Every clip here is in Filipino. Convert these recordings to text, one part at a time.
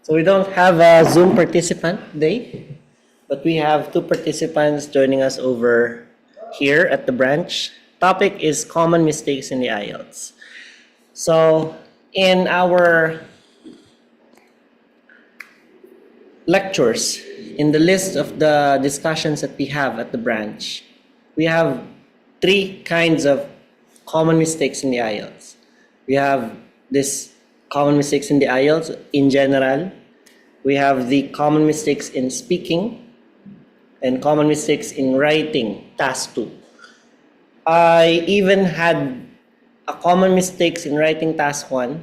So we don't have a Zoom participant today, but we have two participants joining us over here at the branch. Topic is common mistakes in the IELTS. So in our lectures, in the list of the discussions that we have at the branch, we have three kinds of common mistakes in the IELTS. We have this common mistakes in the IELTS in general. We have the common mistakes in speaking and common mistakes in writing, task 2. I even had a common mistakes in writing task 1,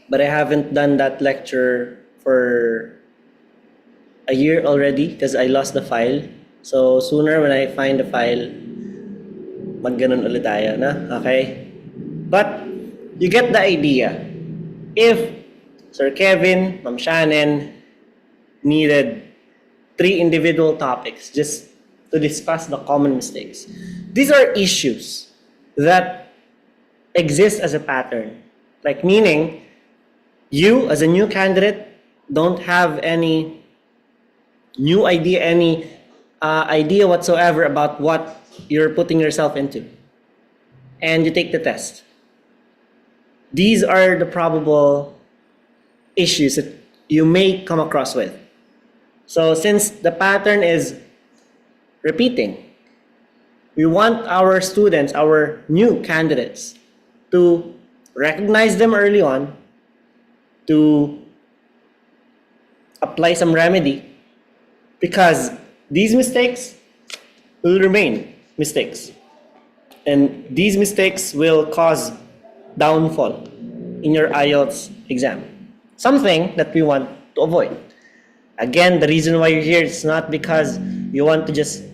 but I haven't done that lecture for a year already because I lost the file. So sooner when I find the file, magganon ulit tayo na, okay? But you get the idea. If Sir Kevin, Ma'am Shannon needed 3 individual topics just to discuss the common mistakes, these are issues that exist as a pattern. Like meaning, you as a new candidate don't have any new idea, idea whatsoever about what you're putting yourself into. And you take the test. These are the probable issues that you may come across with. So since the pattern is repeating, we want our students, our new candidates, to recognize them early on, to apply some remedy, because these mistakes will remain mistakes. And these mistakes will cause downfall in your IELTS exam. Something that we want to avoid. Again, the reason why you're here is not because you want to just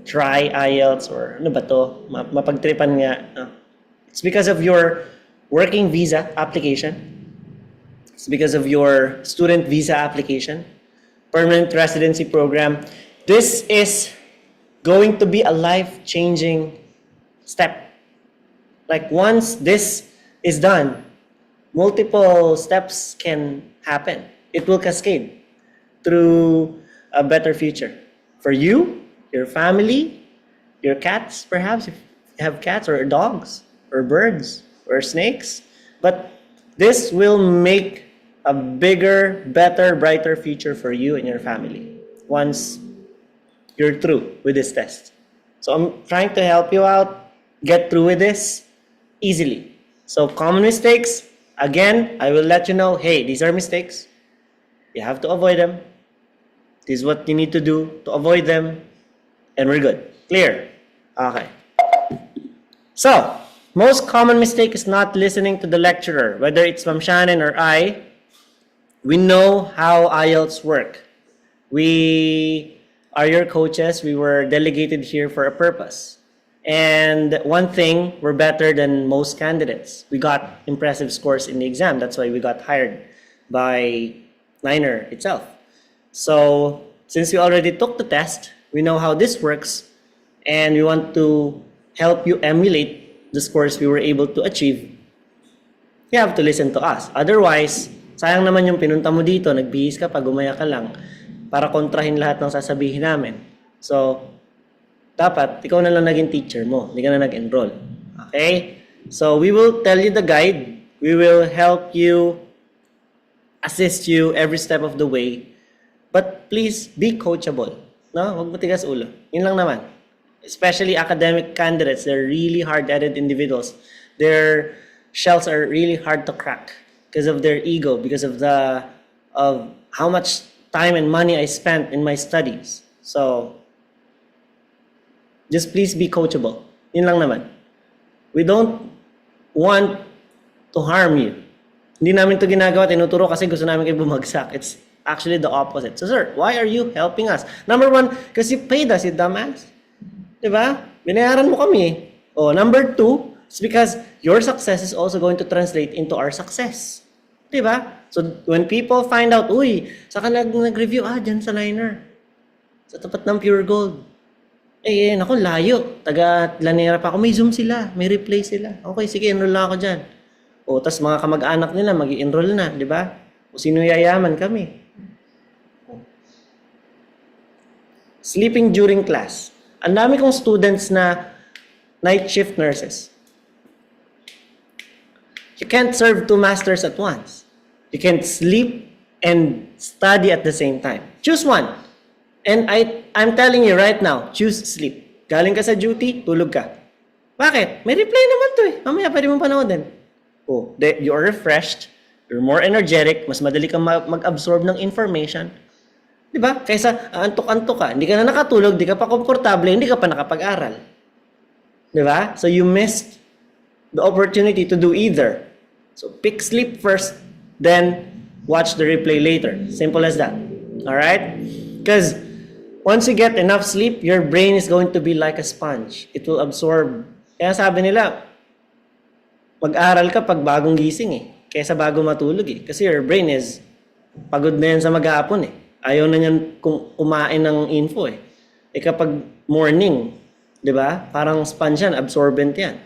try IELTS or ano ba to, mapagtripan nga. No. It's because of your working visa application. It's because of your student visa application, permanent residency program. This is going to be a life-changing step. Like once this is done, multiple steps can happen. It will cascade through a better future for you, your family, your cats, perhaps if you have cats or dogs or birds or snakes. But this will make a bigger, better, brighter future for you and your family once you're through with this test. So I'm trying to help you out get through with this easily. So common mistakes, again, I will let you know, hey, these are mistakes. You have to avoid them. This is what you need to do to avoid them. And we're good. Clear? Okay. So, most common mistake is not listening to the lecturer. Whether it's Ma'am Shannon or I, we know how IELTS work. We are your coaches. We were delegated here for a purpose. And one thing, we're better than most candidates. We got impressive scores in the exam. That's why we got hired by Niner itself. So, since we already took the test, we know how this works, and we want to help you emulate the scores we were able to achieve. You have to listen to us. Otherwise, sayang naman yung pinunta mo dito, nagbihis ka pa, gumaya ka lang, para kontrahin lahat ng sasabihin namin. So, dapat, ikaw na lang naging teacher mo. Hindi ka na nag-enroll. Okay? So, we will tell you the guide. We will help you, assist you every step of the way. But please, be coachable. No? Huwag matigas ulo. Yun lang naman. Especially academic candidates, they're really hard-headed individuals. Their shells are really hard to crack because of their ego, because of how much time and money I spent in my studies. So, just please be coachable. Yun lang naman. We don't want to harm you. Hindi namin ito ginagawa, tinuturo kasi gusto namin kayo bumagsak. It's actually the opposite. So sir, why are you helping us? Number 1, because you paid us, you dumbass. Diba? Binayaran mo kami. Oh, number 2, it's because your success is also going to translate into our success. Diba? So when people find out, uy, saka nag-review, dyan sa Niner. Sa tapat ng Pure Gold. Naku, layo. Taga-Lanera pa ako. May Zoom sila. May replay sila. Okay, sige, enroll na ako dyan. O, tas mga kamag-anak nila, mag-i-enroll na, di ba? O sino yayaman kami? Sleeping during class. Ang dami kong students na night shift nurses. You can't serve two masters at once. You can't sleep and study at the same time. Choose one. And I'm telling you right now, choose sleep. Galing ka sa duty, tulog ka. Bakit? May replay naman to eh. Mamaya pwede mong panoodin. Oh, you're refreshed, you're more energetic, mas madali kang mag-absorb ng information. Diba? Kaysa antok-antok ka, hindi ka na nakatulog, hindi ka pa komportable, hindi ka pa nakapag-aral. Diba? So you missed the opportunity to do either. So pick sleep first, then watch the replay later. Simple as that. Alright? Because once you get enough sleep, your brain is going to be like a sponge. It will absorb. Kaya sabi nila, mag-aral ka pag bagong gising eh. Kaysa bago matulog eh. Kasi your brain is pagod na yan sa mag-aapon eh. Ayaw na niyan kumain ng info eh. Eh kapag morning, di ba? Parang sponge yan, absorbent yan.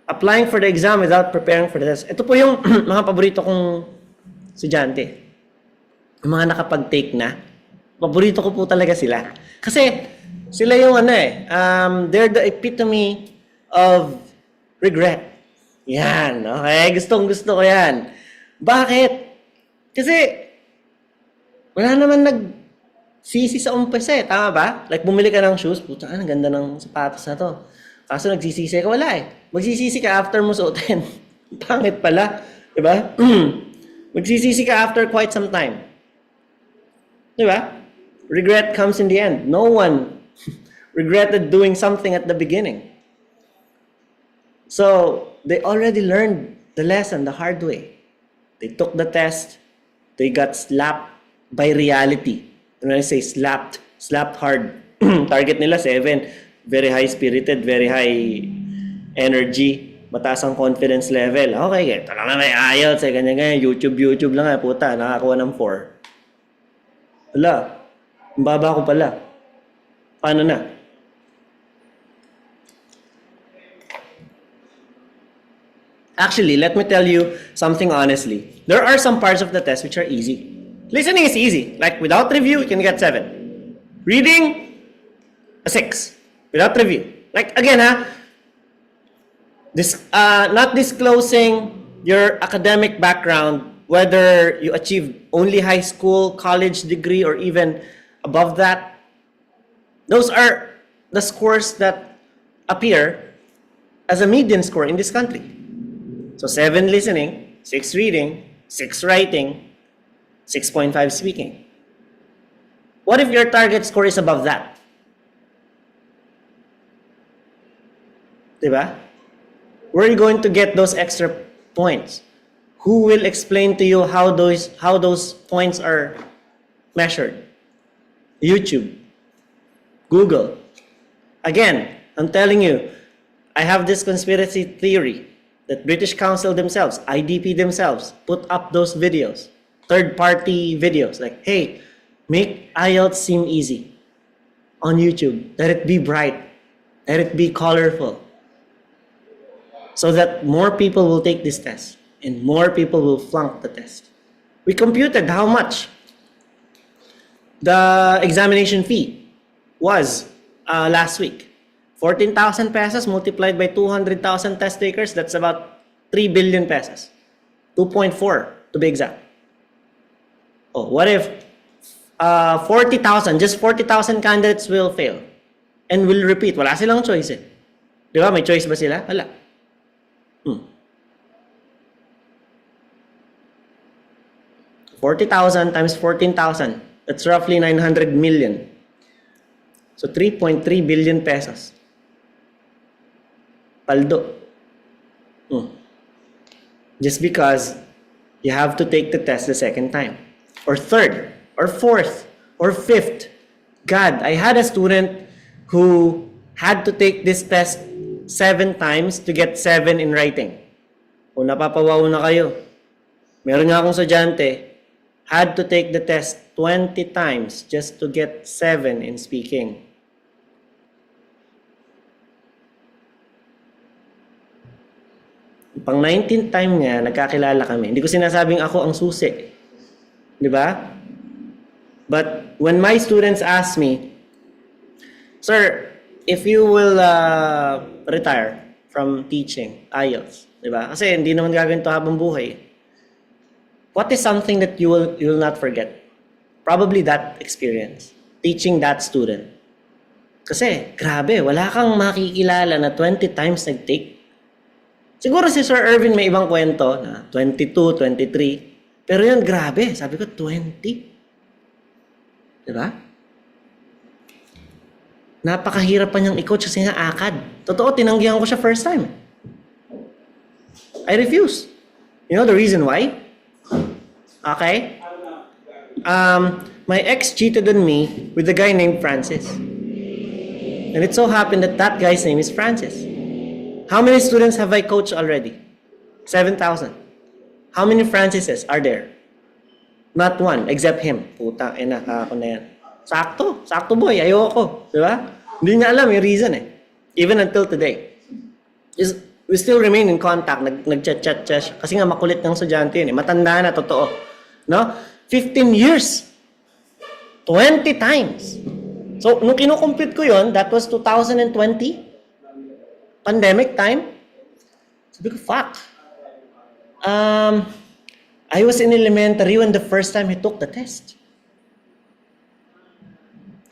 Applying for the exam without preparing for the test. Ito po yung mga paborito kong estudyante. Yung mga nakapag-take na. Paborito ko po talaga sila. Kasi sila yung they're the epitome of regret. Yan, okay? Gustong-gusto ko yan. Bakit? Kasi wala naman nagsisi sa umpisa eh. Tama ba? Like bumili ka ng shoes, puta, ang ganda ng sapatos na to. Kaso nagsisisi ka, wala eh. Magsisisi ka after mo suotin. Pangit pala. Diba? Magsisisi ka after quite some time. Diba? Regret comes in the end. No one regretted doing something at the beginning. So, they already learned the lesson the hard way. They took the test. They got slapped by reality. And when I say slapped hard. Target nila 7. Very high-spirited, very high energy, mataas ang confidence level. Okay, ito lang na may IELTS, ganyan-ganyan. YouTube lang puta, nakakuha ng 4. Wala. Ang baba ko pala. Paano na? Actually, let me tell you something honestly. There are some parts of the test which are easy. Listening is easy. Like, without review, you can get 7. Reading, a 6. Without review. Like, again, not disclosing your academic background, whether you achieved only high school, college degree, or even above that. Those are the scores that appear as a median score in this country. So 7 listening, 6 reading, 6 writing, 6.5 speaking. What if your target score is above that? Diba? Where are you going to get those extra points? Who will explain to you how those points are measured? YouTube, Google. Again, I'm telling you, I have this conspiracy theory that British Council themselves, IDP themselves, put up those videos, third-party videos, like, hey, make IELTS seem easy on YouTube. Let it be bright. Let it be colorful. So that more people will take this test and more people will flunk the test. We computed how much the examination fee was last week. 14,000 pesos multiplied by 200,000 test takers, that's about 3 billion pesos. 2.4 to be exact. Oh, what if 40,000, just 40,000 candidates will fail and will repeat? Wala silang choice eh. Di ba? May choice ba sila? Wala. 40,000 times 14,000. That's roughly 900 million. So 3.3 billion pesos. Paldo. Just because you have to take the test the second time. Or third. Or fourth. Or fifth. God, I had a student who had to take this test 7 times to get 7 in writing. Kung napapawaw na kayo. Meron nga akong estudyante, had to take the test 20 times just to get 7 in speaking. Pang 19th time niya, nagkakilala kami. Hindi ko sinasabing ako ang susi. Di ba? But when my students ask me, Sir, if you will retire from teaching IELTS, di ba? Kasi hindi naman gagawin to habang buhay. What is something that you will not forget? Probably that experience, teaching that student. Kasi, grabe, wala kang makikilala na 20 times nag-take. Siguro si Sir Irvin may ibang kwento na 22, 23. Pero yun, grabe. Sabi ko, 20. Diba? Napakahirap pa niyang i-coach kasi nga akad. Totoo, tinanggihan ko siya first time. I refuse. You know the reason why? Okay? My ex cheated on me with a guy named Francis. And it so happened that that guy's name is Francis. How many students have I coached already? 7,000. How many Francises are there? Not one, except him. Putang ina, ako na yan. Sakto boy, ayoko. Di ba? Hindi niya alam yung reason eh. Even until today. We still remain in contact, nag-chat. Kasi nga makulit ng estudyante yun eh. Matanda na, totoo. No? 15 years. 20 times. So, nung kinukompute ko yun, that was 2020. Pandemic time. Sabi ko, fuck. I was in elementary when the first time he took the test.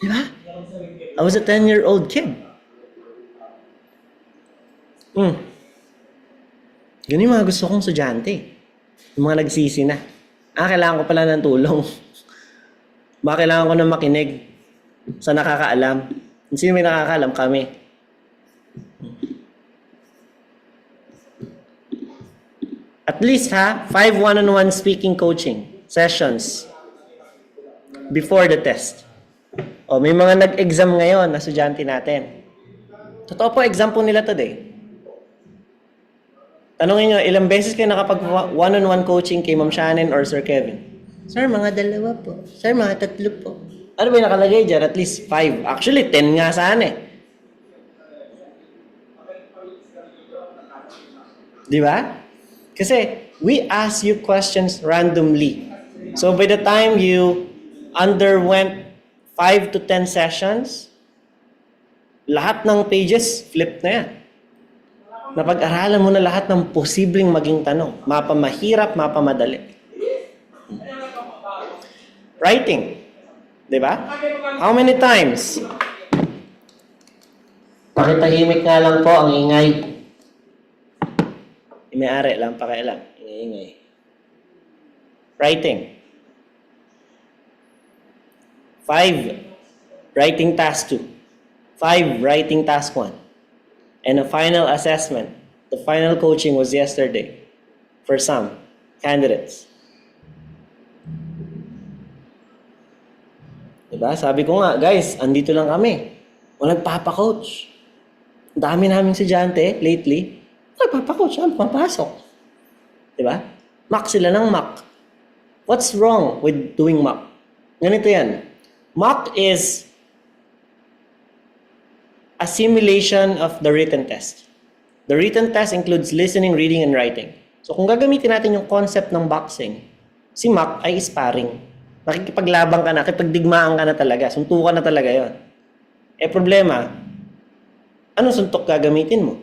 Diba? I was a 10-year-old kid. Yun yung mga gusto kong estudyante. Yung mga nagsisi na. Kailangan ko pala ng tulong. Baka kailangan ko na makinig sa nakakaalam. Sino may nakakaalam? Kami. At least 5 one-on-one speaking coaching sessions before the test. May mga nag-exam ngayon na estudyante natin. Totoo po, exam po nila today. Tanungin nyo, ilang beses kayo nakapag one-on-one coaching kay Ma'am Shannon or Sir Kevin? Sir, mga 2 po. Sir, mga 3 po. Ano ba yung nakalagay dyan? At least 5. Actually, 10 nga sana eh. Di ba? Kasi we ask you questions randomly. So by the time you underwent 5 to 10 sessions, lahat ng pages flip na yan. Napag-aralan mo na lahat ng posibleng maging tanong. Mapamahirap, mapamadali. Writing. Diba? How many times? Pakitahimik nga lang po ang ingay. May-ari lang, pakialam. Ingay-ingay. Writing. 5, writing task 2. 5, writing task 1. And a final assessment. The final coaching was yesterday for some candidates. Diba? Sabi ko nga, guys, andito lang kami. Walang papa-coach. Dami naming estudyante lately. Papa-coach, papasok. Diba? Mock sila ng mock. What's wrong with doing mock? Ganito yan. Mock is a simulation of the written test. The written test includes listening, reading, and writing. So kung gagamitin natin yung concept ng boxing, si mock ay sparring. Nakikipaglabang ka na, nakikipagdigmaan ka na talaga, suntukan na talaga yon. Problema, anong suntok gagamitin mo?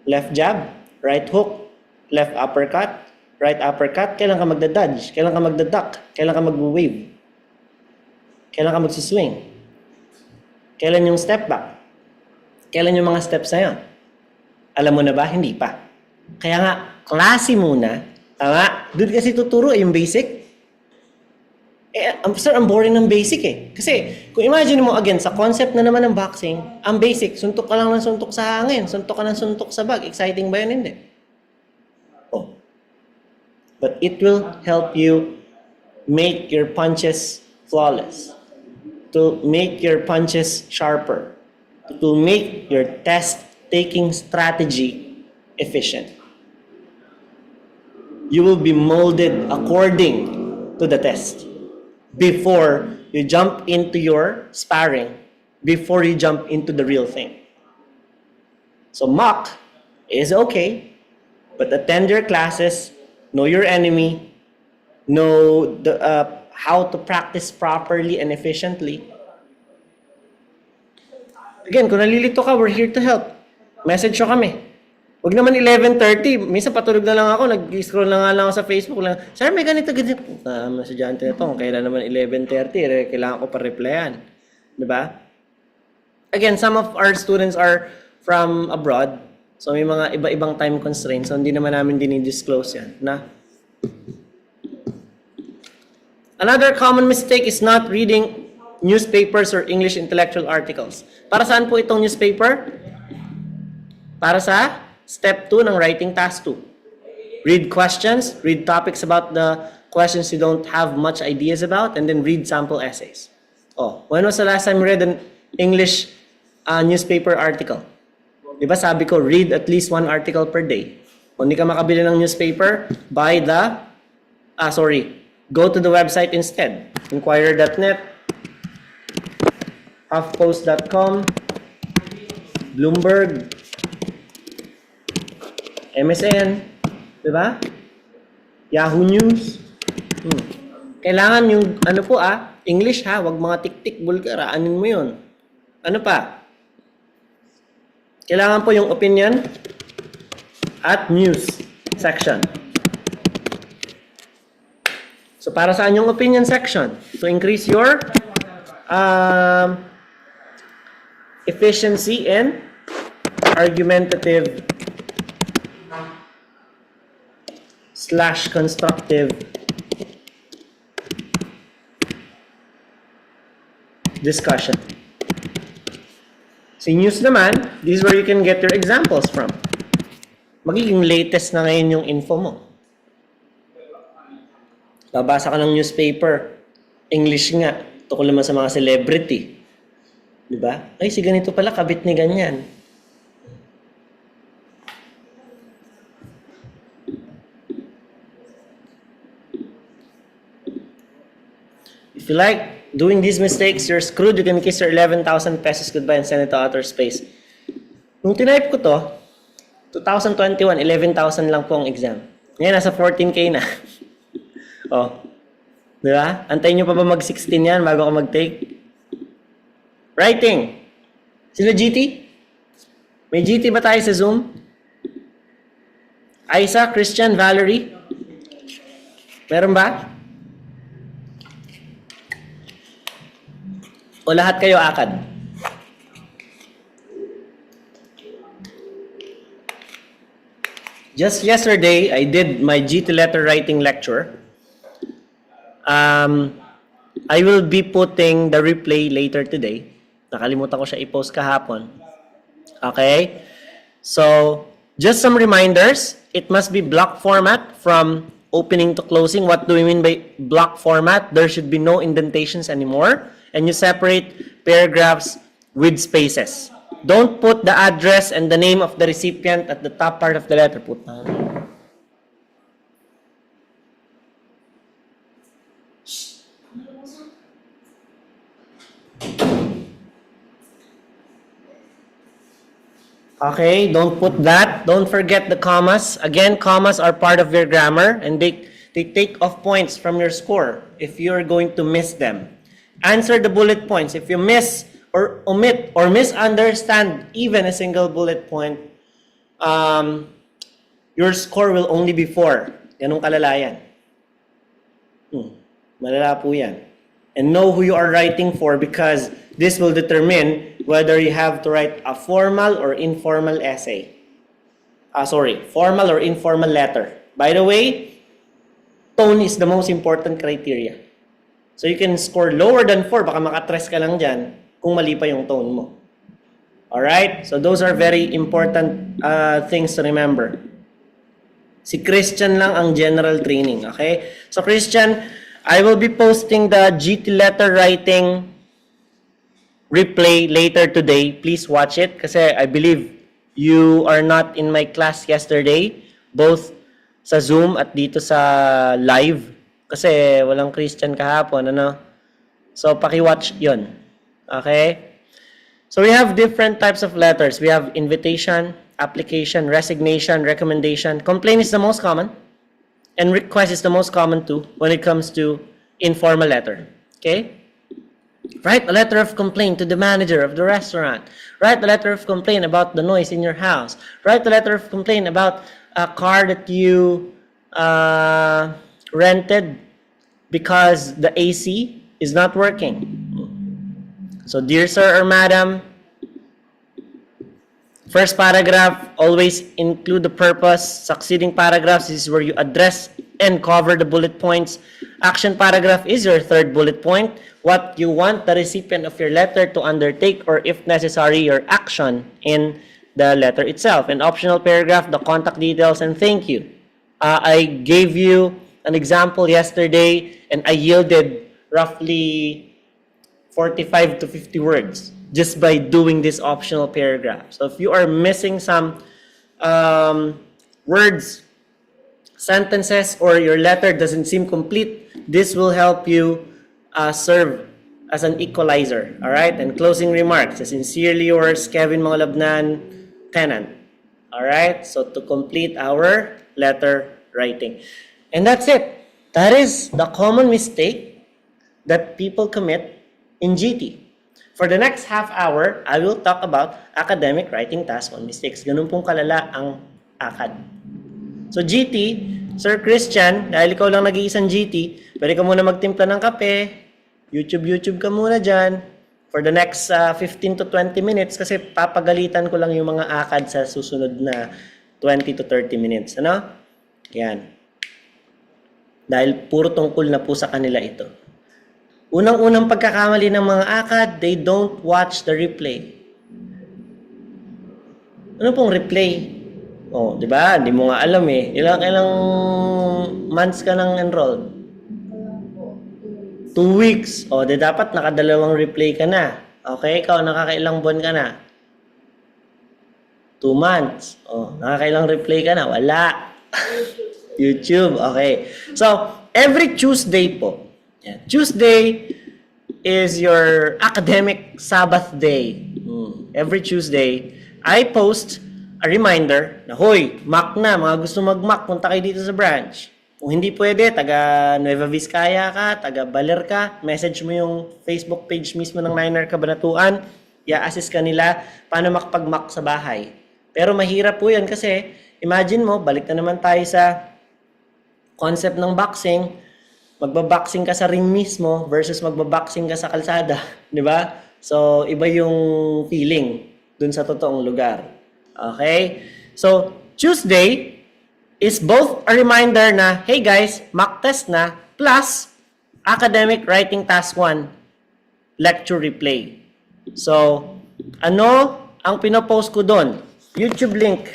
Left jab, right hook, left uppercut, right uppercut, kailan ka magda-dodge, kailan ka magda-duck, kailan ka mag-wave, kailan ka magsiswing, kailan yung step back, kailan yung mga steps na yun. Alam mo na ba? Hindi pa. Kaya nga, klase muna, tama? Doon kasi tuturo yung basic. Sir, ang boring ng basic eh. Kasi, kung imagine mo again, sa concept na naman ng boxing, ang basic, suntok ka lang ng suntok sa hangin, suntok ka ng suntok sa bag. Exciting ba yun? Hindi. But it will help you make your punches flawless, to make your punches sharper, to make your test-taking strategy efficient. You will be molded according to the test. Before you jump into your sparring, before you jump into the real thing. So mock is okay, but attend your classes, know your enemy, know how to practice properly and efficiently. Again, kung nalilito ka, we're here to help. Message nyo kami. Huwag naman 11:30. Minsan patulog na lang ako, nag-scroll na nga lang ako sa Facebook lang. Sir, may ganito. Masadyante na ito. Kung kailan naman 11:30, kailangan ko pa replyan. Diba? Again, some of our students are from abroad. So may mga iba-ibang time constraints. So hindi naman namin dinidisclose yan. Another common mistake is not reading newspapers or English intellectual articles. Para saan po itong newspaper? Para sa step 2 ng writing task 2. Read questions, read topics about the questions you don't have much ideas about, and then read sample essays. When was the last time you read an English newspaper article? Diba sabi ko, read at least 1 article per day. Kung hindi ka makabili ng newspaper, go to the website instead. Inquirer.net, HuffPost.com, Bloomberg, MSN, diba? Yahoo News. Kailangan yung, English ha, wag mga tik-tik, bulgar, anin mo yun. Ano pa? Kailangan po yung opinion at news section. So, para saan yung opinion section? To increase your efficiency and argumentative / constructive discussion. Sa news naman, this is where you can get your examples from. Magiging latest na ngayon yung info mo. Babasa ka ng newspaper, English nga, tukol naman sa mga celebrity. Diba? Ay, si ganito pala, kabit ni ganyan. If you like doing these mistakes, you're screwed. You can kiss your 11,000 pesos goodbye and send it to outer space. Nung tinype ko to, 2021, 11,000 lang po ang exam. Ngayon, nasa 14K na. Di ba? Antayin nyo pa ba mag-16 yan bago ka mag-take? Writing. Sino GT? May GT ba tayo sa Zoom? Isa, Christian, Valerie? Meron ba? O lahat kayo akad? Just yesterday, I did my GT letter writing lecture. I will be putting the replay later today. Nakalimutan ko siya i-post kahapon. Okay? So, just some reminders. It must be block format from opening to closing. What do we mean by block format? There should be no indentations anymore. And you separate paragraphs with spaces. Don't put the address and the name of the recipient at the top part of the letter. Okay, don't put that. Don't forget the commas. Again, commas are part of your grammar and they take off points from your score if you're going to miss them. Answer the bullet points. If you miss or omit or misunderstand even a single bullet point, your score will only be 4. Ganun kalala yan. Malala po yan. And know who you are writing for because this will determine whether you have to write a formal or informal essay. Formal or informal letter. By the way, tone is the most important criteria. So you can score lower than 4, baka makatres ka lang dyan kung mali pa yung tone mo. Alright? So those are very important things to remember. Si Christian lang ang general training, okay? So Christian, I will be posting the GT letter writing replay later today. Please watch it kasi I believe you are not in my class yesterday, both sa Zoom at dito sa live. Kasi walang Christian kahapon, ano? So, paki-watch yon. Okay? So, we have different types of letters. We have invitation, application, resignation, recommendation. Complaint is the most common. And request is the most common too when it comes to informal letter. Okay? Write a letter of complaint to the manager of the restaurant. Write a letter of complaint about the noise in your house. Write a letter of complaint about a car that you rented because the AC is not working. So, dear sir or madam, first paragraph, always include the purpose. Succeeding paragraphs is where you address and cover the bullet points. Action paragraph is your third bullet point. What you want the recipient of your letter to undertake, or if necessary, your action in the letter itself. And optional paragraph, the contact details and thank you. I gave you an example yesterday and I yielded roughly 45 to 50 words just by doing this optional paragraph. So if you are missing some words, sentences, or your letter doesn't seem complete, this will help you serve as an equalizer. All right? And closing remarks. Sincerely yours, Kevin Mangalabnan, tenant. All right? So to complete our letter writing. And that's it. That is the common mistake that people commit in GT. For the next half hour, I will talk about academic writing task on mistakes. Ganun pong kalala ang ACAD. So GT, Sir Christian, dahil ikaw lang nag-iisang GT, pwede ka muna magtimpla ng kape, YouTube ka muna dyan for the next 15 to 20 minutes kasi papagalitan ko lang yung mga ACAD sa susunod na 20 to 30 minutes. Ano? Yan. Dahil puro tungkol na po sa kanila ito. Unang-unang pagkakamali ng mga ACAD, they don't watch the replay. Ano pong replay? Oh, di ba? Hindi mo nga alam eh. Ilang months ka nang enrolled? 2 weeks. Oh, di dapat nakadalawang replay ka na. Okay? Ikaw, nakakailang buwan ka na? 2 months. Oh, nakakailang replay ka na? Wala. YouTube. Okay. So, every Tuesday po, Tuesday is your academic Sabbath day. Every Tuesday, I post a reminder na, hoy, mock na, mga gusto mag-mock, punta kayo dito sa branch. Kung hindi pwede, taga Nueva Vizcaya ka, taga Baler ka, message mo yung Facebook page mismo ng Niner Cabanatuan, i-assist ka nila paano makapag-mock sa bahay. Pero mahirap po yan kasi, imagine mo, balik na naman tayo sa concept ng boxing, magbaboxing ka sa ring mismo versus magbaboxing ka sa kalsada, di ba? So, iba yung feeling dun sa totoong lugar. Okay? So, Tuesday is both a reminder na, hey guys, mock test na, plus academic writing task 1, lecture replay. So, ano ang pinopost ko dun? YouTube link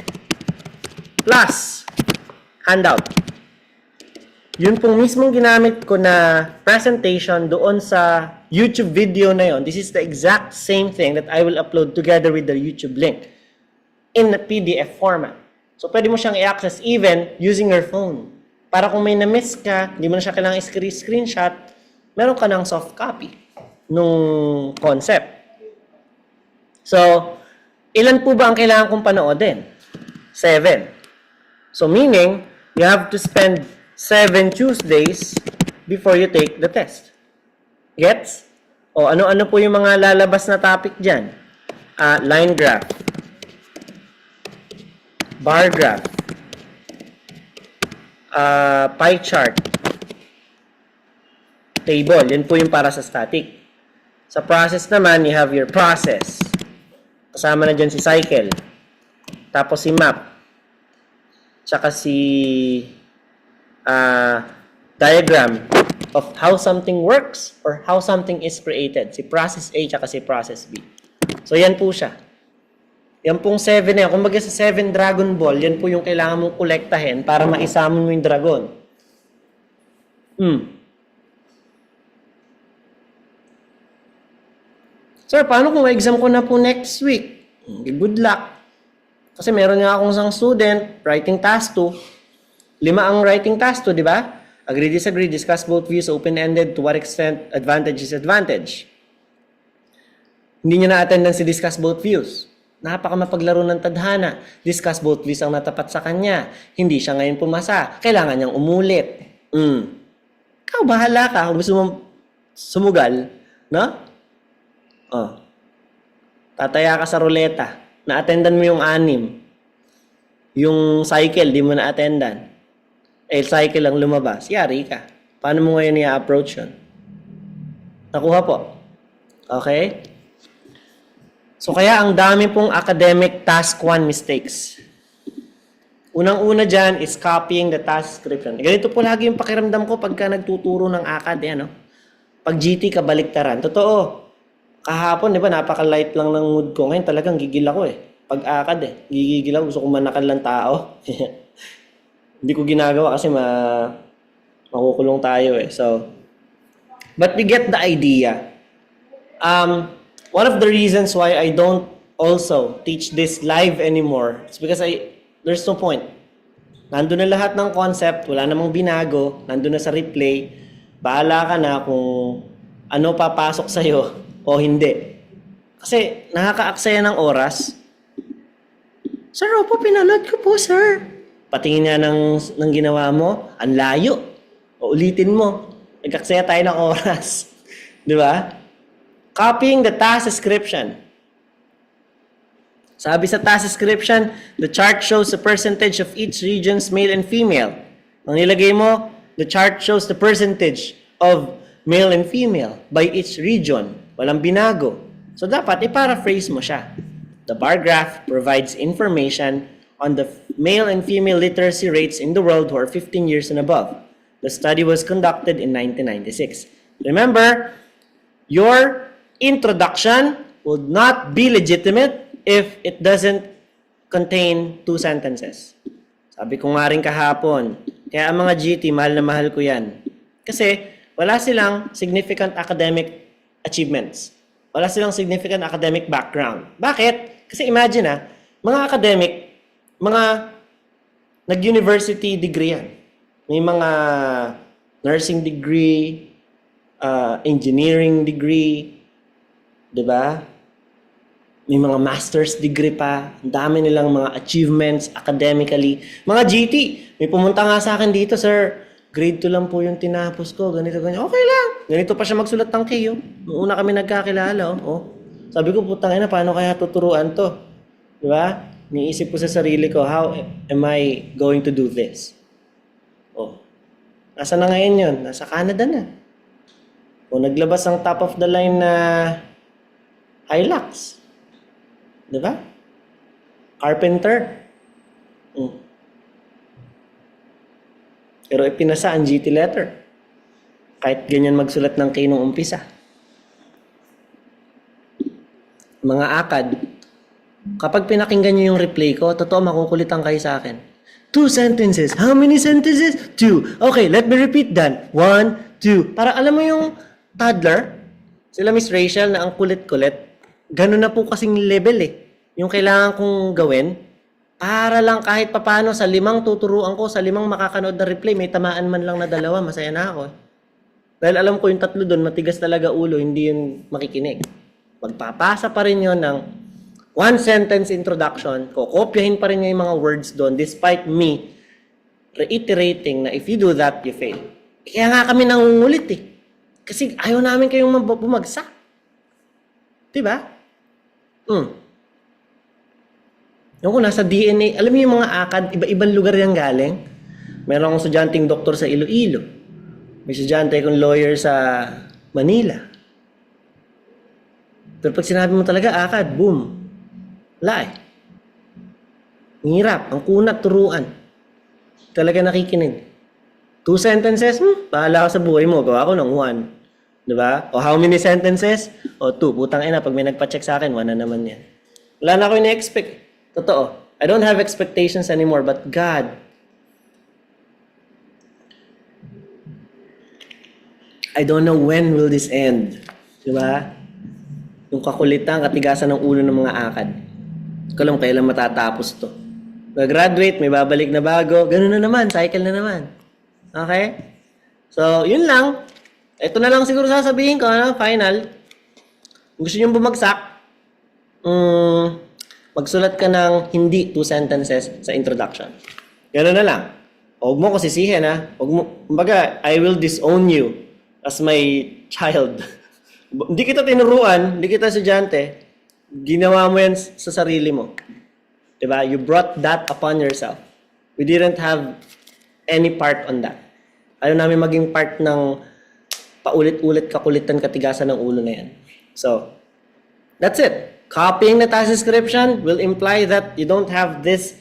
plus handout. Yun pong mismong ginamit ko na presentation doon sa YouTube video na yon. This is the exact same thing that I will upload together with the YouTube link in a PDF format. So, pwede mo siyang i-access even using your phone. Para kung may na-miss ka, hindi mo na siya kailangang screenshot, meron ka ng soft copy nung concept. So, ilan po ba ang kailangan kong panoodin? 7. So, meaning, you have to spend 7 Tuesdays before you take the test. Gets? O ano-ano po yung mga lalabas na topic dyan? Line graph, bar graph, pie chart, table. Yan po yung para sa static. Sa process naman, you have your process. Kasama na dyan si cycle. Tapos si map. Tsaka si diagram of how something works or how something is created. Si process A tsaka si process B. So, yan po siya. Yan pong 7 na yan. Kung baga sa 7 Dragon Ball, yan po yung kailangan mong kolektahin para maisama mo yung dragon. Sir, paano kung exam ko na po next week? Good luck. Kasi meron nga akong isang student, writing task 2. 5 ang writing task to, di ba? Agree, disagree, discuss both views, open-ended, to what extent advantage is advantage. Hindi niya na-attendance si discuss both views. Napaka mapaglaro ng tadhana. Discuss both views ang natapat sa kanya. Hindi siya ngayon pumasa. Kailangan niyang umulit. Ikaw, bahala ka. Kung gusto mong sumugal, no? Oh. Tataya ka sa ruleta. Na-attendan mo yung 6. Yung cycle, di mo na-attendan. Cycle lang lumabas. Yari ka. Paano mo ngayon i-approach yun? Nakuha po. Okay? So kaya ang dami pong academic task 1 mistakes. Unang-una dyan is copying the task description. Ganito po lagi yung pakiramdam ko pagka nagtuturo ng ACAD. No? Pag GT, kabaliktaran. Totoo. Kahapon, di ba, napaka-light lang ng mood ko. Ngayon talagang gigil ako Pag ACAD gigigil ako. Gusto ko manakan lang tao. Hindi ko ginagawa kasi makukulong tayo So, but we get the idea. One of the reasons why I don't also teach this live anymore is because there's no point. Nandun na lahat ng concept, wala namang binago, nandun na sa replay. Bahala ka na kung ano papasok sa'yo o hindi. Kasi nakaka-aksaya ng oras. Sir, opo, pinanood ko po, sir. Patingin nga ng ginawa mo, ang layo. O ulitin mo. Nag-aksaya tayo ng oras. Di ba? Copying the task description. Sabi sa task description, the chart shows the percentage of each region's male and female. Ang nilagay mo, the chart shows the percentage of male and female by each region. Walang binago. So dapat i-paraphrase mo siya. The bar graph provides information on the male and female literacy rates in the world who are 15 years and above. The study was conducted in 1996. Remember, your introduction would not be legitimate if it doesn't contain 2 sentences. Sabi ko nga rin kahapon, kaya ang mga GT, mahal na mahal ko yan. Kasi wala silang significant academic achievements. Wala silang significant academic background. Bakit? Kasi imagine mga academic, mga nag-university degree yan. May mga nursing degree, engineering degree, di ba? May mga master's degree pa. Ang dami nilang mga achievements academically. Mga GT, may pumunta nga sa akin dito, sir. Grade 2 lang po yung tinapos ko. Ganito, ganyan. Okay lang. Ganito pa siya magsulat ng KO. Noong una kami nagkakilala. Sabi ko, putang ina, paano kaya tuturuan to? Di ba? Niisip ko sa sarili ko, how am I going to do this? Nasa na ngayon yun? Nasa Canada na. Naglabas ang top of the line na Hilux. Diba? Carpenter. Pero ipinasa ang GT letter. Kahit ganyan magsulat ng K nung umpisa. Mga ACAD, kapag pinakinggan nyo yung replay ko, totoo makukulitan kayo sa akin. 2 sentences. How many sentences? 2. Okay, let me repeat that. 1, 2. Para alam mo yung toddler, sila Miss Rachel na ang kulit-kulit, ganun na po kasing level Yung kailangan kong gawin, para lang kahit papano sa 5 tuturuan ko, sa 5 makakanood na replay, may tamaan man lang na 2, masaya na ako. Dahil alam ko yung 3 doon, matigas talaga ulo, hindi yun makikinig. Magpapasa pa rin yun ng 1 sentence introduction, kokopyahin pa rin yung mga words doon, despite me reiterating na if you do that, you fail. Kaya nga kami nangungulit Kasi ayaw namin kayong bumagsak. Diba? Yung kung nasa DNA, alam mo yung mga ACAD, iba-ibang lugar yung galing. Meron akong estudyanteng doktor sa Iloilo. May estudyante akong lawyer sa Manila. Pero pag sinabi mo talaga ACAD, boom. Wala Hirap, ang kunat, turuan. Talaga nakikinig. 2 sentences, bahala ka sa buhay mo. Gawa ko ng 1. Diba? O how many sentences? O 2. Putang ina, pag may nagpa-check sa akin, 1 na naman yan. Wala na ako ina-expect. Totoo. I don't have expectations anymore, but God, I don't know when will this end. Diba? Yung kakulitan, katigasan ng ulo ng mga ACAD. Ko lang kailan matatapos to. Mag-graduate, may babalik na bago. Ganun na naman, cycle na naman. Okay? So, yun lang. Ito na lang siguro sasabihin ko, final. Kung gusto nyo bumagsak, magsulat ka ng hindi 2 sentences sa introduction. Gano'n na lang. Huwag mo ko sisihin, ha? Huwag mo, kumbaga, I will disown you as my child. Hindi kita tinuruan, hindi kita estudyante, ginawa mo yan sa sarili mo. Diba? You brought that upon yourself. We didn't have any part on that. Ayaw namin maging part ng paulit-ulit kakulitan katigasan ng ulo na yan. So, that's it. Copying the task description will imply that you don't have this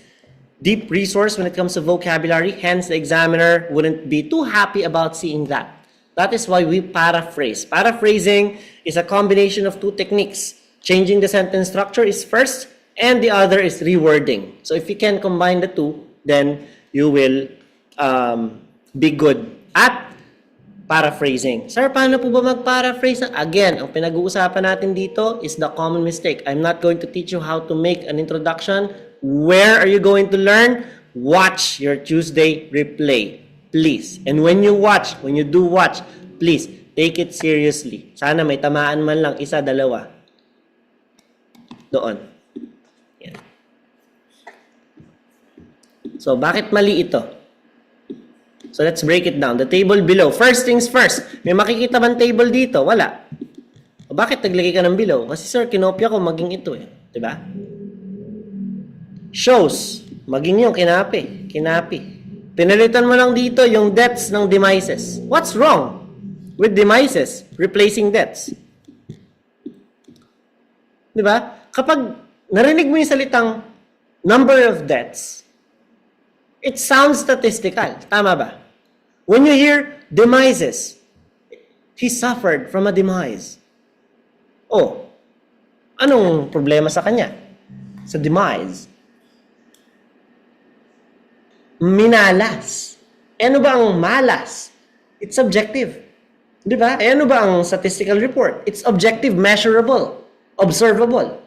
deep resource when it comes to vocabulary. Hence, the examiner wouldn't be too happy about seeing that. That is why we paraphrase. Paraphrasing is a combination of 2 techniques. Changing the sentence structure is first, and the other is rewording. So if you can combine the 2, then you will be good at paraphrasing. Sir, paano po ba mag-paraphrase? Again, ang pinag-uusapan natin dito is the common mistake. I'm not going to teach you how to make an introduction. Where are you going to learn? Watch your Tuesday replay. Please. And when you do watch, please, take it seriously. Sana may tamaan man lang, 1, 2. Doon. Yan. So, bakit mali ito? So, let's break it down. The table below. First things first. May makikita bang table dito? Wala. O bakit naglagay ka ng below? Kasi sir, kinopya ko maging ito eh. Diba? Shows. Maging yung kinapi. Pinalitan mo lang dito yung debts ng demises. What's wrong with demises replacing debts? Diba? Kapag narinig mo yung salitang number of debts, it sounds statistical. Tama ba? When you hear demises, he suffered from a demise. Oh, anong problema sa kanya? Sa demise. Minalas. E ano ba ang malas? It's subjective. Di ba? E ano ba ang statistical report? It's objective, measurable, observable.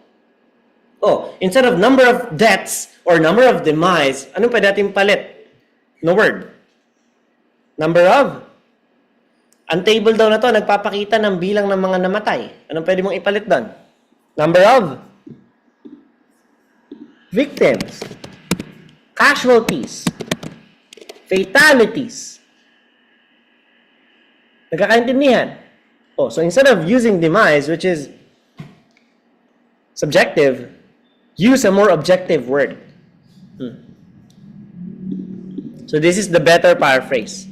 Oh, instead of number of deaths or number of demise, anong pwede natin palit? No word. Number of. Ang table daw na to, nagpapakita ng bilang ng mga namatay. Anong pwede mong ipalit doon? Number of victims. Casualties. Fatalities. Nagkakaintindihan? Oh, so instead of using demise, which is subjective, use a more objective word. So this is the better paraphrase.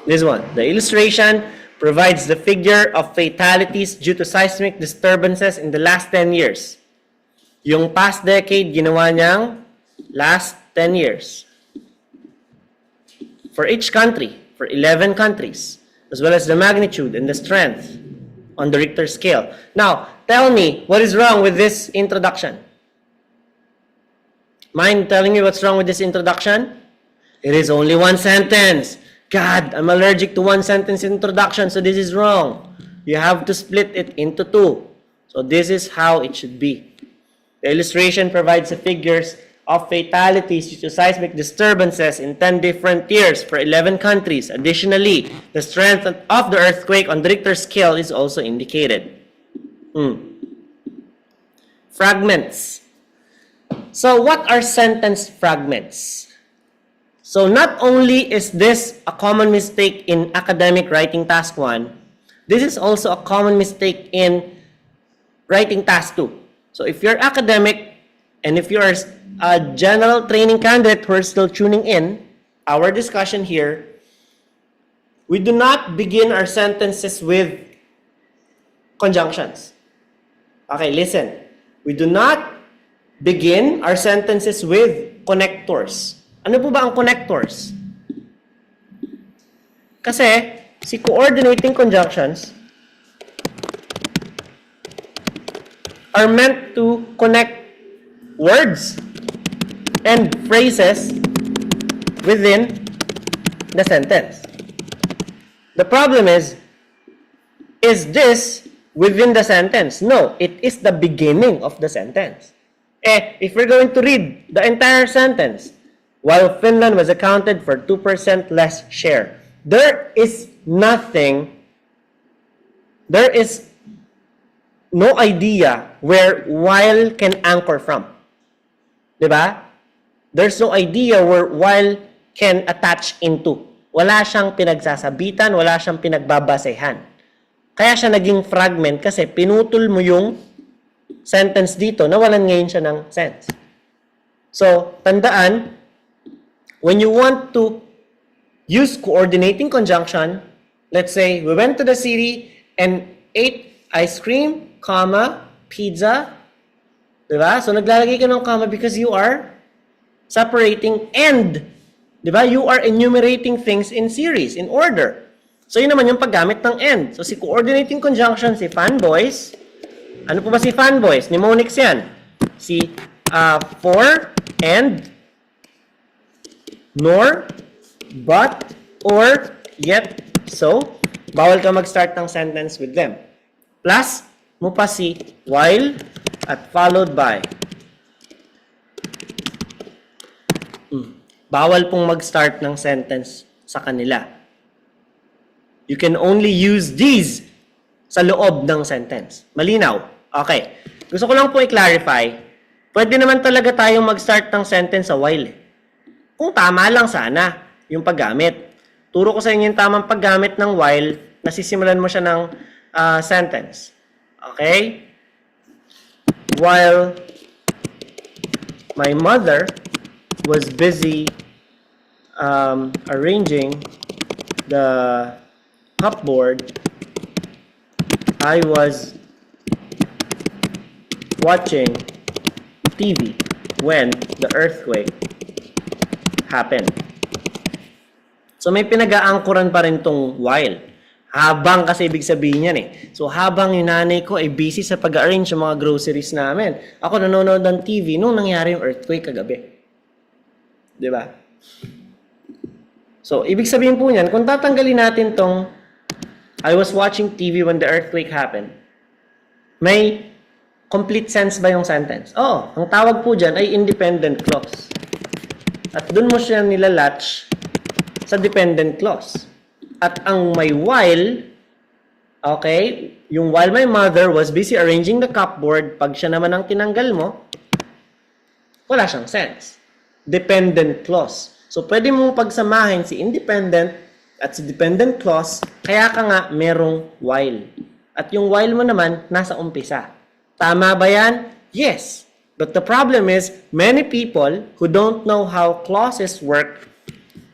This one. The illustration provides the figure of fatalities due to seismic disturbances in the last 10 years. Yung past decade, ginawa niyang last 10 years. For each country, for 11 countries, as well as the magnitude and the strength on the Richter scale. Now, tell me, what is wrong with this introduction? Mind telling me what's wrong with this introduction? It is only 1 sentence. God, I'm allergic to 1 sentence introduction, so this is wrong. You have to split it into 2. So this is how it should be. The illustration provides the figures of fatalities due to seismic disturbances in 10 different years for 11 countries. Additionally, the strength of the earthquake on the Richter scale is also indicated. Fragments. So what are sentence fragments? So not only is this a common mistake in academic writing task 1, this is also a common mistake in writing task 2. So if you're academic and if you're a general training candidate who are still tuning in our discussion here, we do not begin our sentences with conjunctions. Okay, listen. We do not begin our sentences with connectors. Ano po ba ang connectors? Kasi si coordinating conjunctions are meant to connect words and phrases within the sentence. The problem is this within the sentence? No, it is the beginning of the sentence. If we're going to read the entire sentence, while Finland was accounted for 2% less share, there is nothing there is no idea where while can anchor from. Diba? There's no idea where while can attach into. Wala siyang pinagsasabitan, wala siyang pinagbabasehan. Kaya siya naging fragment kasi pinutol mo yung sentence dito, nawalan ngayon siya ng sense. So, tandaan, when you want to use coordinating conjunction, let's say, we went to the city and ate ice cream, comma, pizza, diba? So, naglalagay ka ng comma because you are separating and, diba? You are enumerating things in series, in order. So, yun naman yung paggamit ng and. So, si coordinating conjunction, si fanboys, ano po ba si fanboys? Mnemonics yan. Si for, and, nor, but, or, yet, so. Bawal ka mag-start ng sentence with them. Plus, mo pa si while at followed by. Bawal pong mag-start ng sentence sa kanila. You can only use these sa loob ng sentence. Malinaw? Okay. Gusto ko lang po i-clarify, pwede naman talaga tayong mag-start ng sentence sa while. Kung tama lang sana yung paggamit. Turo ko sa inyo yung tamang paggamit ng while, nasisimulan mo siya ng sentence. Okay? While my mother was busy arranging the cupboard, I was watching TV when the earthquake happened. So may pinag-aangkuran pa rin tong while. Habang kasi ibig sabihin yan eh. So habang yung nanay ko ay busy sa pag-arrange ng mga groceries namin, ako nanonood ng TV nung nangyari yung earthquake kagabi. Diba? So ibig sabihin po niyan, kung tatanggalin natin tong I was watching TV when the earthquake happened, may complete sense ba yung sentence? Oo. Ang tawag po dyan ay independent clause. At dun mo siya nilalatch sa dependent clause. At ang may while, okay, yung while my mother was busy arranging the cupboard, pag siya naman ang tinanggal mo, wala siyang sense. Dependent clause. So, pwede mong pagsamahin si independent at si dependent clause, kaya ka nga merong while. At yung while mo naman, nasa umpisa. Tama ba yan? Yes. But the problem is, many people who don't know how clauses work,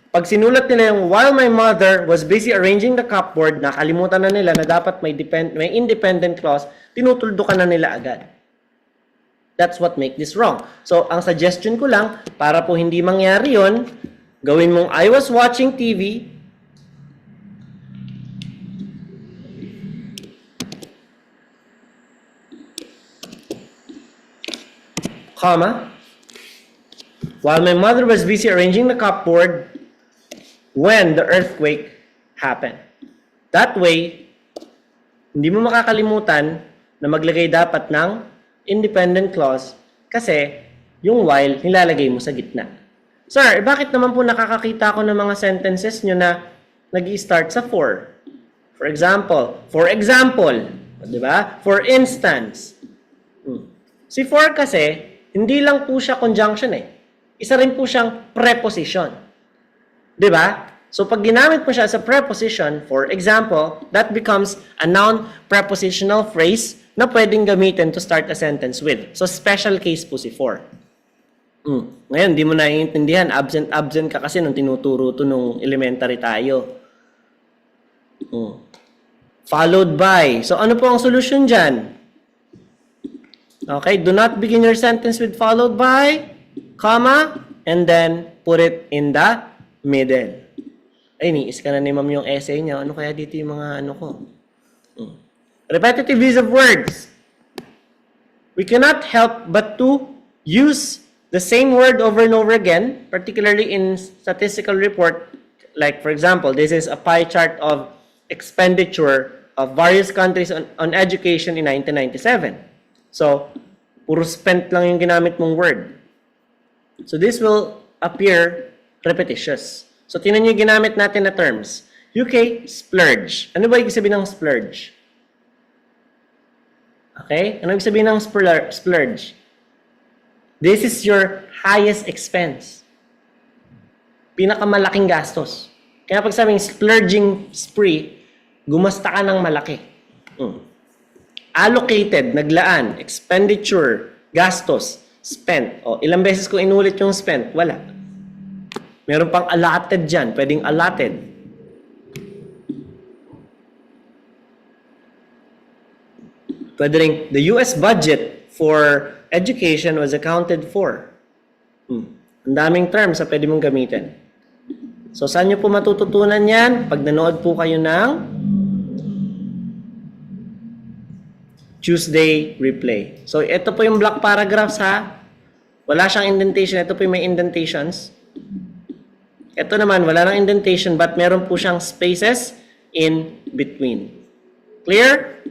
pag sinulat nila yung while my mother was busy arranging the cupboard, nakalimutan na nila na dapat may independent clause, tinutuldukan na nila agad. That's what make this wrong. So, ang suggestion ko lang, para po hindi mangyari yon, gawin mong I was watching TV, comma, while my mother was busy arranging the cupboard when the earthquake happened. That way, hindi mo makakalimutan na maglagay dapat ng independent clause kasi yung while nilalagay mo sa gitna. Sir, bakit naman po nakakakita ako ng mga sentences nyo na nag-i-start sa for? For example, di ba? For instance. Si for kasi, hindi lang po siya conjunction eh. Isa rin po siyang preposition. Diba? So, pag ginamit mo siya as a preposition, for example, that becomes a noun prepositional phrase na pwedeng gamitin to start a sentence with. So, special case po si for. Ngayon, di mo naiintindihan. Absent ka kasi nung tinuturo to nung elementary tayo. Followed by. So, ano po ang solution dyan? Okay, do not begin your sentence with followed by, comma, and then put it in the middle. Ay, niis ka na ni ma'am yung essay niya. Ano kaya dito yung mga ano ko? Repetitive use of words. We cannot help but to use the same word over and over again, particularly in statistical report. Like, for example, this is a pie chart of expenditure of various countries on education in 1997. So, puro spent lang yung ginamit mong word. So, this will appear repetitious. So, tingnan nyo yung ginamit natin na terms. UK, splurge. Ano ba ibig sabihin ng splurge? Okay? Ano ibig sabihin ng splurge? This is your highest expense. Pinakamalaking gastos. Kaya pag sabing splurging spree, gumasta ka ng malaki. Allocated, naglaan, expenditure, gastos, spent. O, ilang beses ko inulit yung spent? Wala. Meron pang allotted dyan. Pwedeng allotted. Pwede rin, the US budget for education was accounted for. Ang daming terms sa pwede mong gamitin. So, saan nyo po matututunan yan? Pag nanood po kayo ng Tuesday replay. So, ito po yung block paragraphs ha. Wala siyang indentation. Ito po yung may indentations. Ito naman, wala nang indentation but meron po siyang spaces in between. Clear?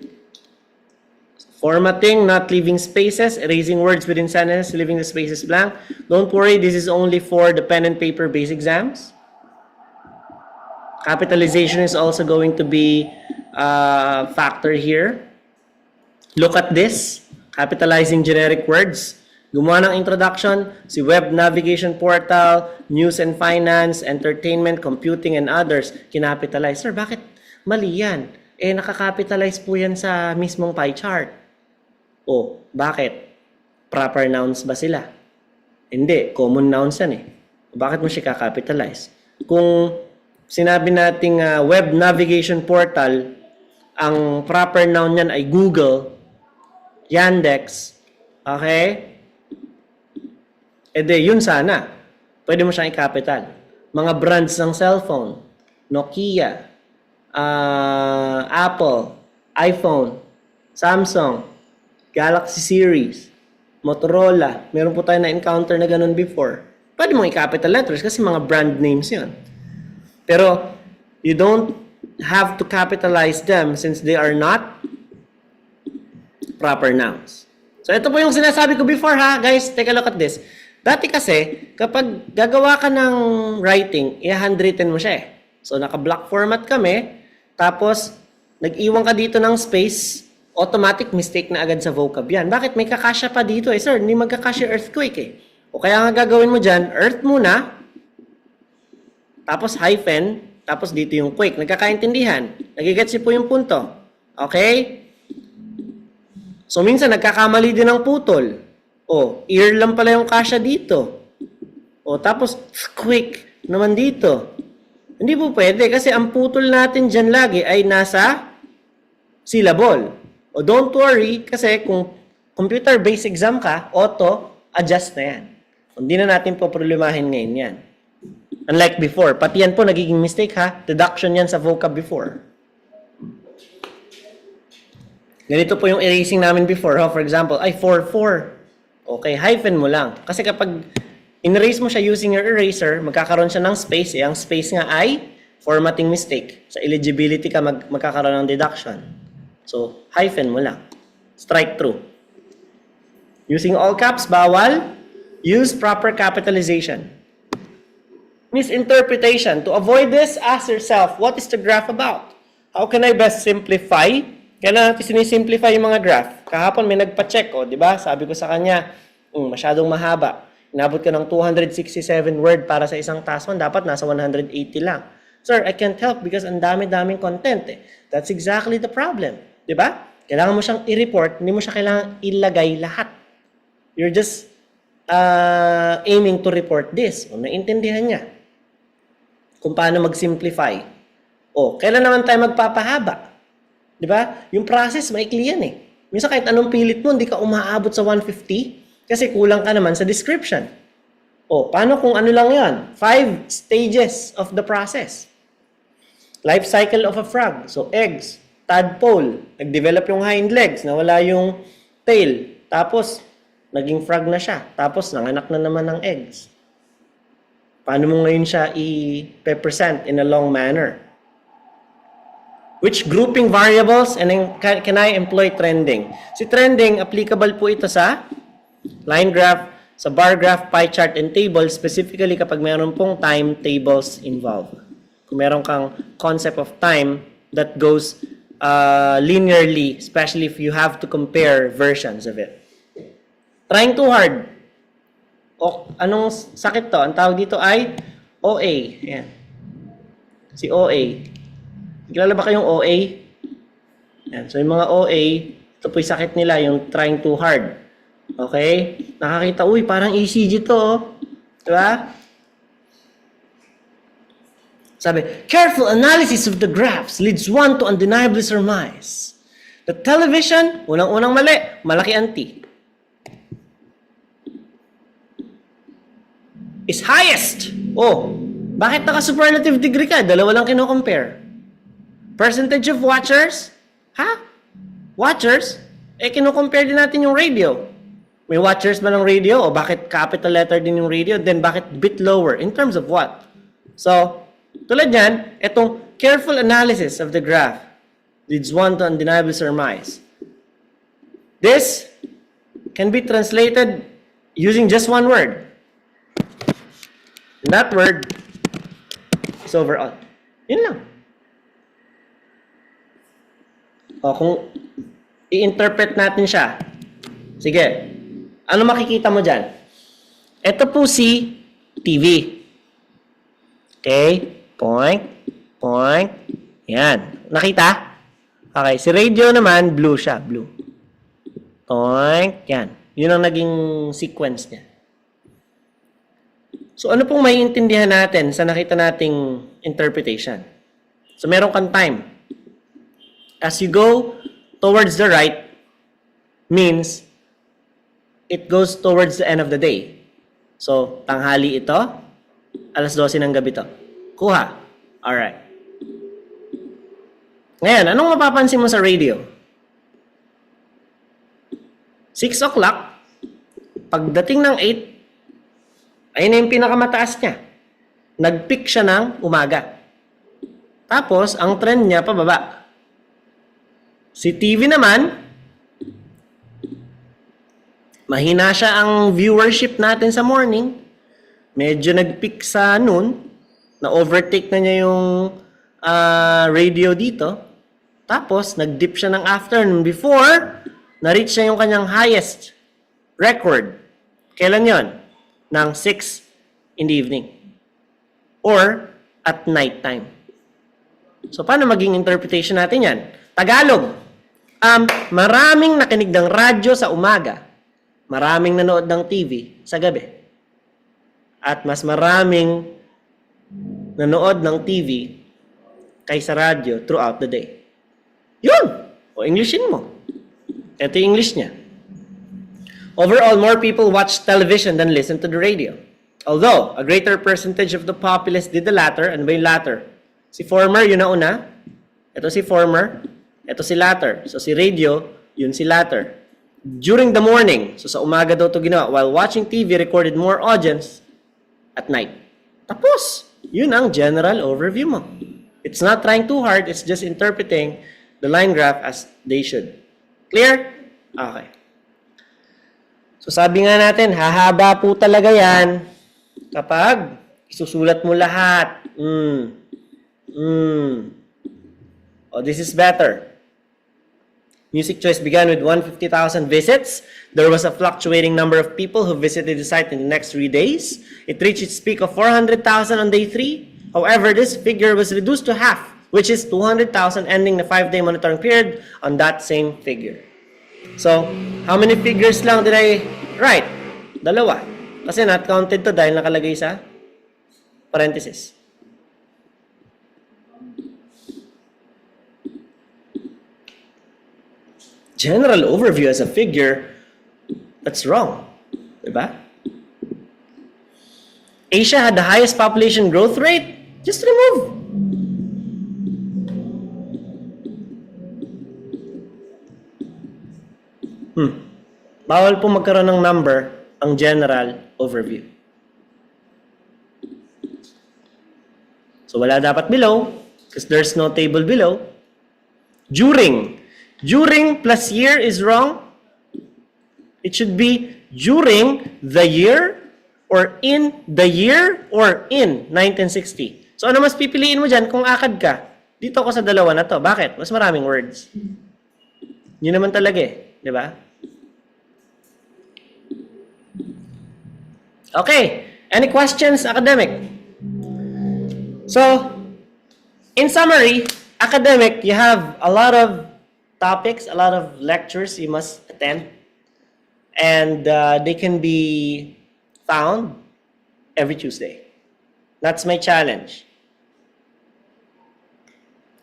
Formatting, not leaving spaces, erasing words within sentences, leaving the spaces blank. Don't worry, this is only for the pen and paper base exams. Capitalization is also going to be a factor here. Look at this, capitalizing generic words. Gumawa ng introduction, si web navigation portal, news and finance, entertainment, computing, and others, kinapitalize. Sir, bakit mali yan? Eh, nakakapitalize po yan sa mismong pie chart. O, bakit? Proper nouns ba sila? Hindi, common nouns yan eh. Bakit mo siya kakapitalize? Kung sinabi nating web navigation portal, ang proper noun yan ay Google, Yandex, okay? E de, yun sana. Pwede mo siyang i-capital. Mga brands ng cellphone, Nokia, Apple, iPhone, Samsung, Galaxy Series, Motorola. Meron po tayo na-encounter na ganun before. Pwede mong i-capital letters kasi mga brand names yun. Pero, you don't have to capitalize them since they are not proper nouns. So, ito po yung sinasabi ko before ha. Guys, take a look at this. Dati kasi, kapag gagawa ka ng writing, i-handwritten mo siya eh. So, naka-block format kami, tapos, nag-iwan ka dito ng space, automatic mistake na agad sa vocab yan. Bakit? May kakasya pa dito eh. Sir, hindi magkakasya earthquake eh. O kaya nga gagawin mo dyan, earth muna, tapos hyphen, tapos dito yung quake. Nagkakaintindihan. Nagigets niyo po yung punto. Okay? So, minsan nagkakamali din ng putol. O, ear lang pala yung kasya dito. O, tapos quake naman dito. Hindi po pwede kasi ang putol natin dyan lagi ay nasa syllable. O, don't worry kasi kung computer-based exam ka, auto-adjust na yan. Hindi na natin po problemahin ngayon yan. Unlike before. Pati yan po nagiging mistake ha. Deduction yan sa vocab before. Ganito po yung erasing namin before. Ha? For example, ay 4-4. Okay, hyphen mo lang. Kasi kapag in-erase mo siya using your eraser, magkakaroon siya ng space. Eh, ang space nga ay formatting mistake. Sa eligibility ka magkakaroon ng deduction. So, hyphen mo lang. Strike through. Using all caps, bawal. Use proper capitalization. Misinterpretation. To avoid this, ask yourself, what is the graph about? How can I best simplify? Kailan natin sinisimplify yung mga graph? Kahapon may nagpa-check, di ba? Sabi ko sa kanya, masyadong mahaba. Inabot ka ng 267 word para sa isang task 1, dapat nasa 180 lang. Sir, I can't help because ang dami-daming content eh. That's exactly the problem. Di ba? Kailangan mo siyang i-report, hindi mo siya kailangan ilagay lahat. You're just aiming to report this. O, naintindihan niya kung paano mag-simplify. O, kailan naman tayo magpapahaba? Di ba? Yung process, maikli yan eh. Minsan kahit anong pilit mo, hindi ka umaabot sa 150 kasi kulang ka naman sa description. O, paano kung ano lang yan? 5 stages of the process. Life cycle of a frog. So, eggs, tadpole, nag-develop yung hind legs, nawala yung tail, tapos, naging frog na siya, tapos, nanganak na naman ng eggs. Paano mo ngayon siya i-present in a long manner? Which grouping variables and then can I employ trending? Si trending, applicable po ito sa line graph, sa bar graph, pie chart, and table, specifically kapag meron pong time tables involved. Kung meron kang concept of time that goes linearly, especially if you have to compare versions of it. Trying too hard. O, anong sakit to? Ang tawag dito ay OA. Ayan. Si OA. Kilala ba kayong OA? Ayan. So, yung mga OA, ito po yung sakit nila, yung trying too hard. Okay? Nakakita, uy, parang ECG to. Oh. Diba? Sabi, careful analysis of the graphs leads one to undeniably surmise. The television, unang-unang mali, malaki ang T. Is highest. Oh, bakit naka-superlative degree ka? Dalawa lang kino-compare. Percentage of watchers? Ha? Watchers? Eh, kino-compare din natin yung radio. May watchers ba ng radio? O bakit capital letter din yung radio? Then bakit bit lower? In terms of what? So, tulad yan, itong careful analysis of the graph leads one to undeniable surmise. This can be translated using just one word. And that word is overall. Yun lang. O kung i-interpret natin siya, sige, ano makikita mo dyan? Ito po si TV. Okay? Point. Yan. Nakita? Okay. Si radio naman, blue siya. Blue. Point. Yan. Yun ang naging sequence niya. So, ano pong maiintindihan natin sa nakita nating interpretation? So, meron kang time. As you go towards the right, means it goes towards the end of the day. So, tanghali ito, alas 12 ng gabi to. Kuha. Alright. Ngayon, anong mapapansin mo sa radio? 6 o'clock, pagdating ng 8, ayun na yung pinakamataas niya. Nag-peak siya ng umaga. Tapos, ang trend niya pababa. Si TV naman, mahina siya ang viewership natin sa morning. Medyo nag-peak sa noon. Na-overtake na niya yung radio dito. Tapos, nag-dip siya ng afternoon before na-reach niya yung kanyang highest record. Kailan yon? Ng 6 in the evening. Or at night time. So, paano maging interpretation natin yan? Tagalog. Maraming nakinig ng radyo sa umaga. Maraming nanood ng TV sa gabi. At mas maraming nanood ng TV kaysa radyo throughout the day. Yun! O Englishin mo. Ito yung English niya. Overall, more people watch television than listen to the radio. Although, a greater percentage of the populace did the latter. Ano ba yung latter? Si former, yun na una. Ito si former. Ito si latter. So, si radio, yun si latter. During the morning, so sa umaga daw ito ginawa, while watching TV, recorded more audience at night. Tapos, yun ang general overview mo. It's not trying too hard, it's just interpreting the line graph as they should. Clear? Okay. So sabi nga natin, hahaba po talaga yan kapag isusulat mo lahat. Oh, this is better. Music Choice began with 150,000 visits. There was a fluctuating number of people who visited the site in the next 3 days. It reached its peak of 400,000 on day 3. However, this figure was reduced to half, which is 200,000, ending the 5-day monitoring period on that same figure. So, how many figures lang did I write? Dalawa. Kasi not counted to dahil nakalagay sa parenthesis. General overview as a figure, that's wrong. Diba? Asia had the highest population growth rate. Just remove. Bawal po magkaroon ng number ang general overview. So wala dapat below because there's no table below. During plus year is wrong. It should be during the year or in the year or in 1960. So ano mas pipiliin mo dyan kung akad ka? Dito ako sa dalawa na to. Bakit? Mas maraming words. Yun naman talaga eh. Di ba? Okay. Any questions, academic? So, in summary, academic, you have a lot of topics, a lot of lectures you must attend. And they can be found every Tuesday. That's my challenge.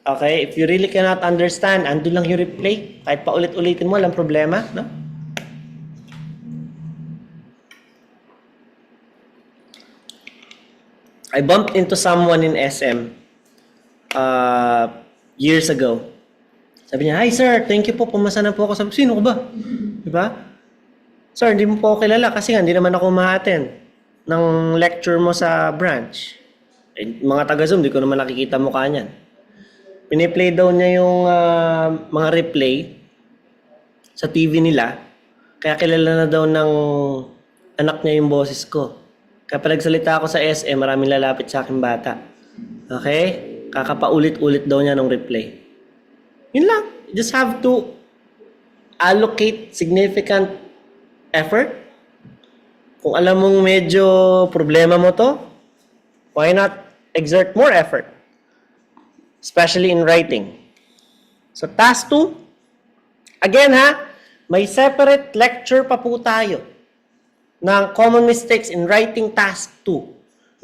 Okay, if you really cannot understand, andun lang yung replay. Kahit pa ulit-ulitin mo, walang problema, no? I bumped into someone in SM years ago. Sabi niya, "Hi sir, thank you po, pumasa na po ako." Sabi, "Sino ko ba?" Diba? "Sir, hindi mo po ako kilala kasi hindi naman ako ma-attend ng lecture mo sa branch." Eh, mga taga-Zoom, di ko naman nakikita mukha niyan. Piniplay daw niya yung mga replay sa TV nila. Kaya kilala na daw ng anak niya yung boses ko. Kaya pag nagsalita ako sa SM, maraming lalapit sa aking bata. Okay? Kakapaulit-ulit daw niya ng replay. Yun lang. You just have to allocate significant effort. Kung alam mong medyo problema mo to, why not exert more effort? Especially in writing. So, task 2. Again ha, may separate lecture pa po tayo ng common mistakes in writing task 2.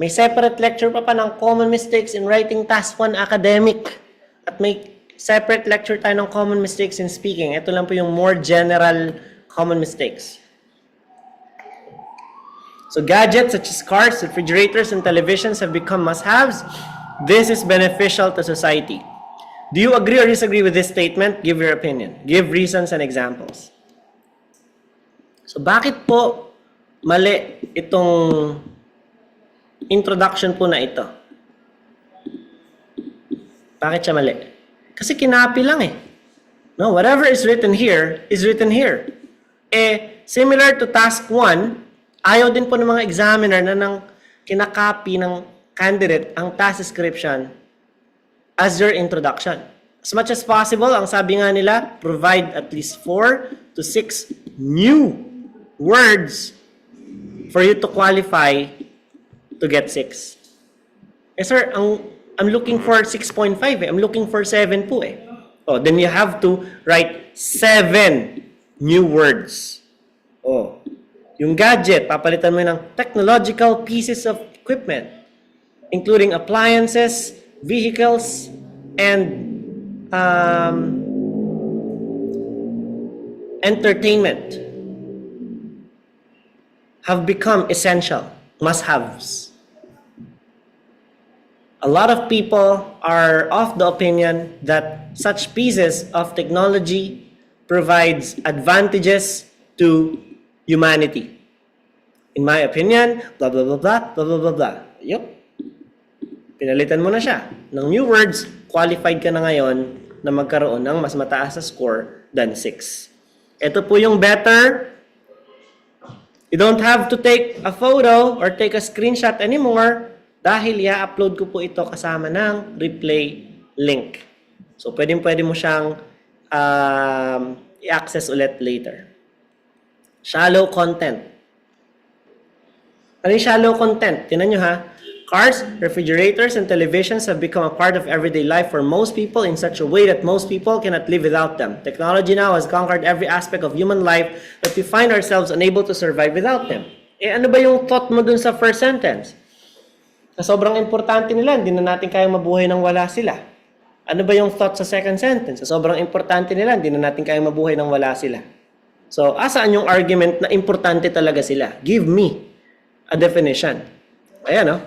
May separate lecture pa ng common mistakes in writing task 1 academic. At may separate lecture tayo ng common mistakes in speaking. Ito lang po yung more general common mistakes. So, gadgets such as cars, refrigerators, and televisions have become must-haves. This is beneficial to society. Do you agree or disagree with this statement? Give your opinion. Give reasons and examples. So, bakit po mali itong introduction po na ito? Bakit siya mali? Kasi kinapi lang eh. No, whatever is written here is written here. Eh, similar to task 1, ayaw din po ng mga examiner na nang kinakopy ng candidate ang task description as your introduction. As much as possible, ang sabi nga nila, provide at least 4 to 6 new words for you to qualify to get 6. Eh sir, I'm looking for 6.5 eh. I'm looking for 7 po eh. Oh, then you have to write 7 new words. Oh, yung gadget, papalitan mo ng technological pieces of equipment, including appliances, vehicles, and entertainment, have become essential, must-haves. A lot of people are of the opinion that such pieces of technology provides advantages to humanity. In my opinion, blah, blah, blah, blah, blah, blah, blah, blah. Yup. Pinalitan mo na siya ng new words, qualified ka na ngayon na magkaroon ng mas mataas na score than 6. Ito po yung better. You don't have to take a photo or take a screenshot anymore dahil i-upload ko po ito kasama ng replay link. So, pwede mo siyang i-access ulit later. Shallow content. Ano yung shallow content? Tingnan nyo ha. Cars, refrigerators, and televisions have become a part of everyday life for most people in such a way that most people cannot live without them. Technology now has conquered every aspect of human life that we find ourselves unable to survive without them. Eh ano ba yung thought mo dun sa first sentence? Na sobrang importante nila, hindi na natin kayang mabuhay nang wala sila. Ano ba yung thought sa second sentence? Sa sobrang importante nila, hindi na natin kayang mabuhay nang wala sila. So, asaan yung argument na importante talaga sila? Give me a definition. Ayan, no?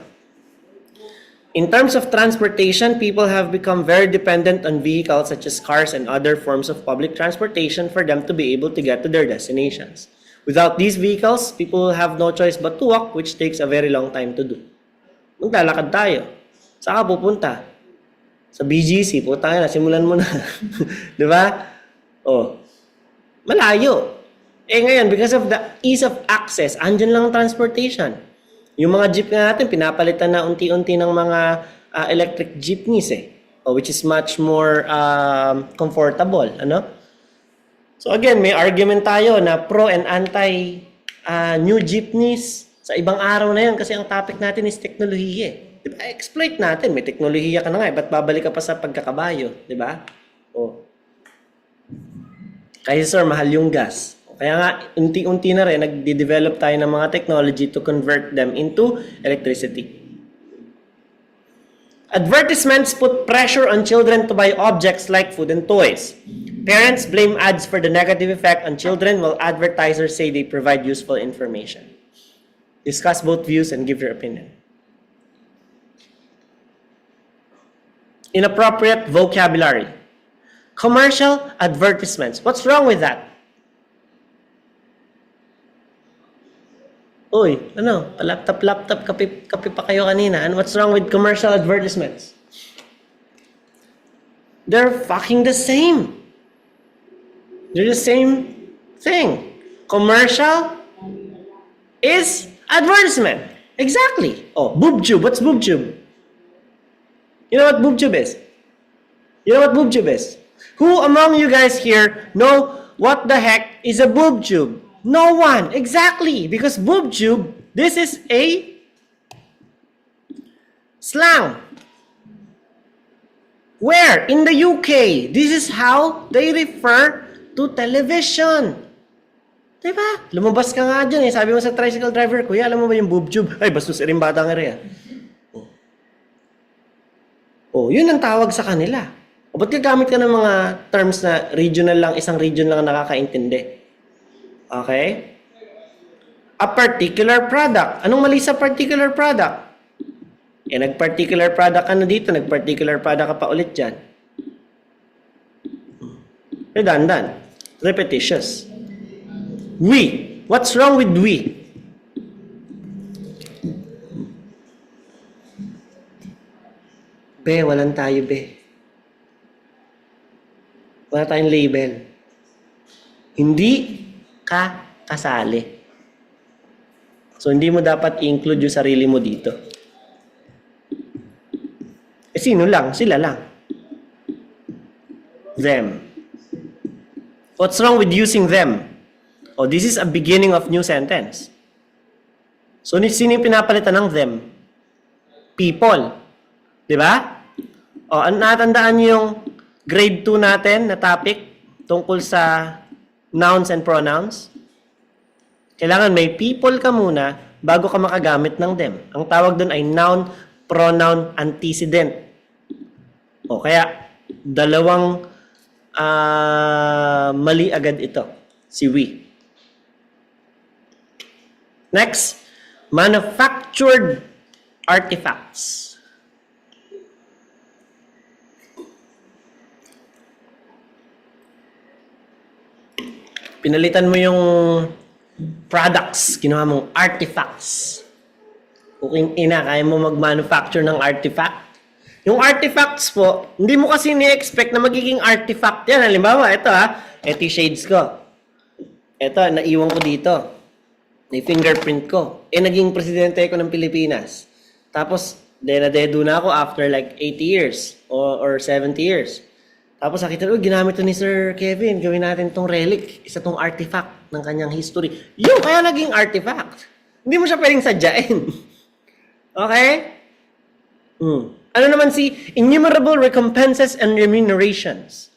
In terms of transportation, people have become very dependent on vehicles such as cars and other forms of public transportation for them to be able to get to their destinations. Without these vehicles, people will have no choice but to walk, which takes a very long time to do. Maglalakad tayo. Saan ka pupunta? Sa BGC, puta na, simulan mo na. Di ba? Oh, malayo. Eh ngayon, because of the ease of access, andyan lang ang transportation. Yung mga jeep nga natin, pinapalitan na unti-unti ng mga electric jeepneys eh. which is much more comfortable, ano? So again, may argument tayo na pro and anti new jeepneys sa ibang araw na yan kasi ang topic natin is teknolohiya. Diba? Exploit natin. May teknolohiya ka na nga. Ba't babalik ka pa sa pagkakabayo? Diba? O. Kaya sir, mahal yung gas. Kaya nga, unti-unti na rin, nagde-develop tayo ng mga technology to convert them into electricity. Advertisements put pressure on children to buy objects like food and toys. Parents blame ads for the negative effect on children while advertisers say they provide useful information. Discuss both views and give your opinion. Inappropriate vocabulary. Commercial advertisements. What's wrong with that? Uy, ano? Laptop, kape pa kayo kanina. And what's wrong with commercial advertisements? They're fucking the same. They're the same thing. Commercial is advertisement. Exactly. Oh, BoobTube. What's BoobTube? You know what BoobTube is? You know what BoobTube is? Who among you guys here know what the heck is a BoobTube? No one. Exactly. Because BoobTube, this is a slang. Where? In the UK. This is how they refer to television. Diba? Lumabas ka nga dyan eh. Sabi mo sa tricycle driver, kuya, alam mo ba yung BoobTube? Ay, bastos rin bata nga rin. Oh, yun ang tawag sa kanila. O ba't gagamit ka ng mga terms na regional lang, isang region lang nakakaintindi? Okay? A particular product. Anong mali sa particular product? Eh, nag-particular product ka na dito, nag-particular product ka pa ulit dyan. Redundant. Repetitious. We. What's wrong with we? Be, walang tayo, be. Wala tayong label. Hindi ka kasali. So, hindi mo dapat i-include yung sarili mo dito. Eh, sino lang? Sila lang. Them. What's wrong with using them? Oh, this is a beginning of new sentence. So, sino yung pinapalitan ng them? People. Diba? O, natandaan niyo yung grade 2 natin na topic tungkol sa nouns and pronouns? Kailangan may people ka muna bago ka makagamit ng them. Ang tawag doon ay noun, pronoun, antecedent. O, kaya dalawang mali agad ito. Si we. Next, manufactured artifacts. Pinalitan mo yung products, ginawa mong artifacts. Kung ina, kaya mo mag-manufacture ng artifact. Yung artifacts po, hindi mo kasi ni-expect na magiging artifact yan. Halimbawa, ito ito shades ko. Ito, naiwan ko dito. May fingerprint ko. Naging presidente ko ng Pilipinas. Tapos, dedo na ako after like 80 years or 70 years. Tapos nakita ko, ginamit to ni Sir Kevin. Gawin natin tong relic. Isa tong artifact ng kanyang history. Yung kaya naging artifact. Hindi mo siya pwedeng sadyain. Okay? Ano naman si innumerable recompenses and remunerations?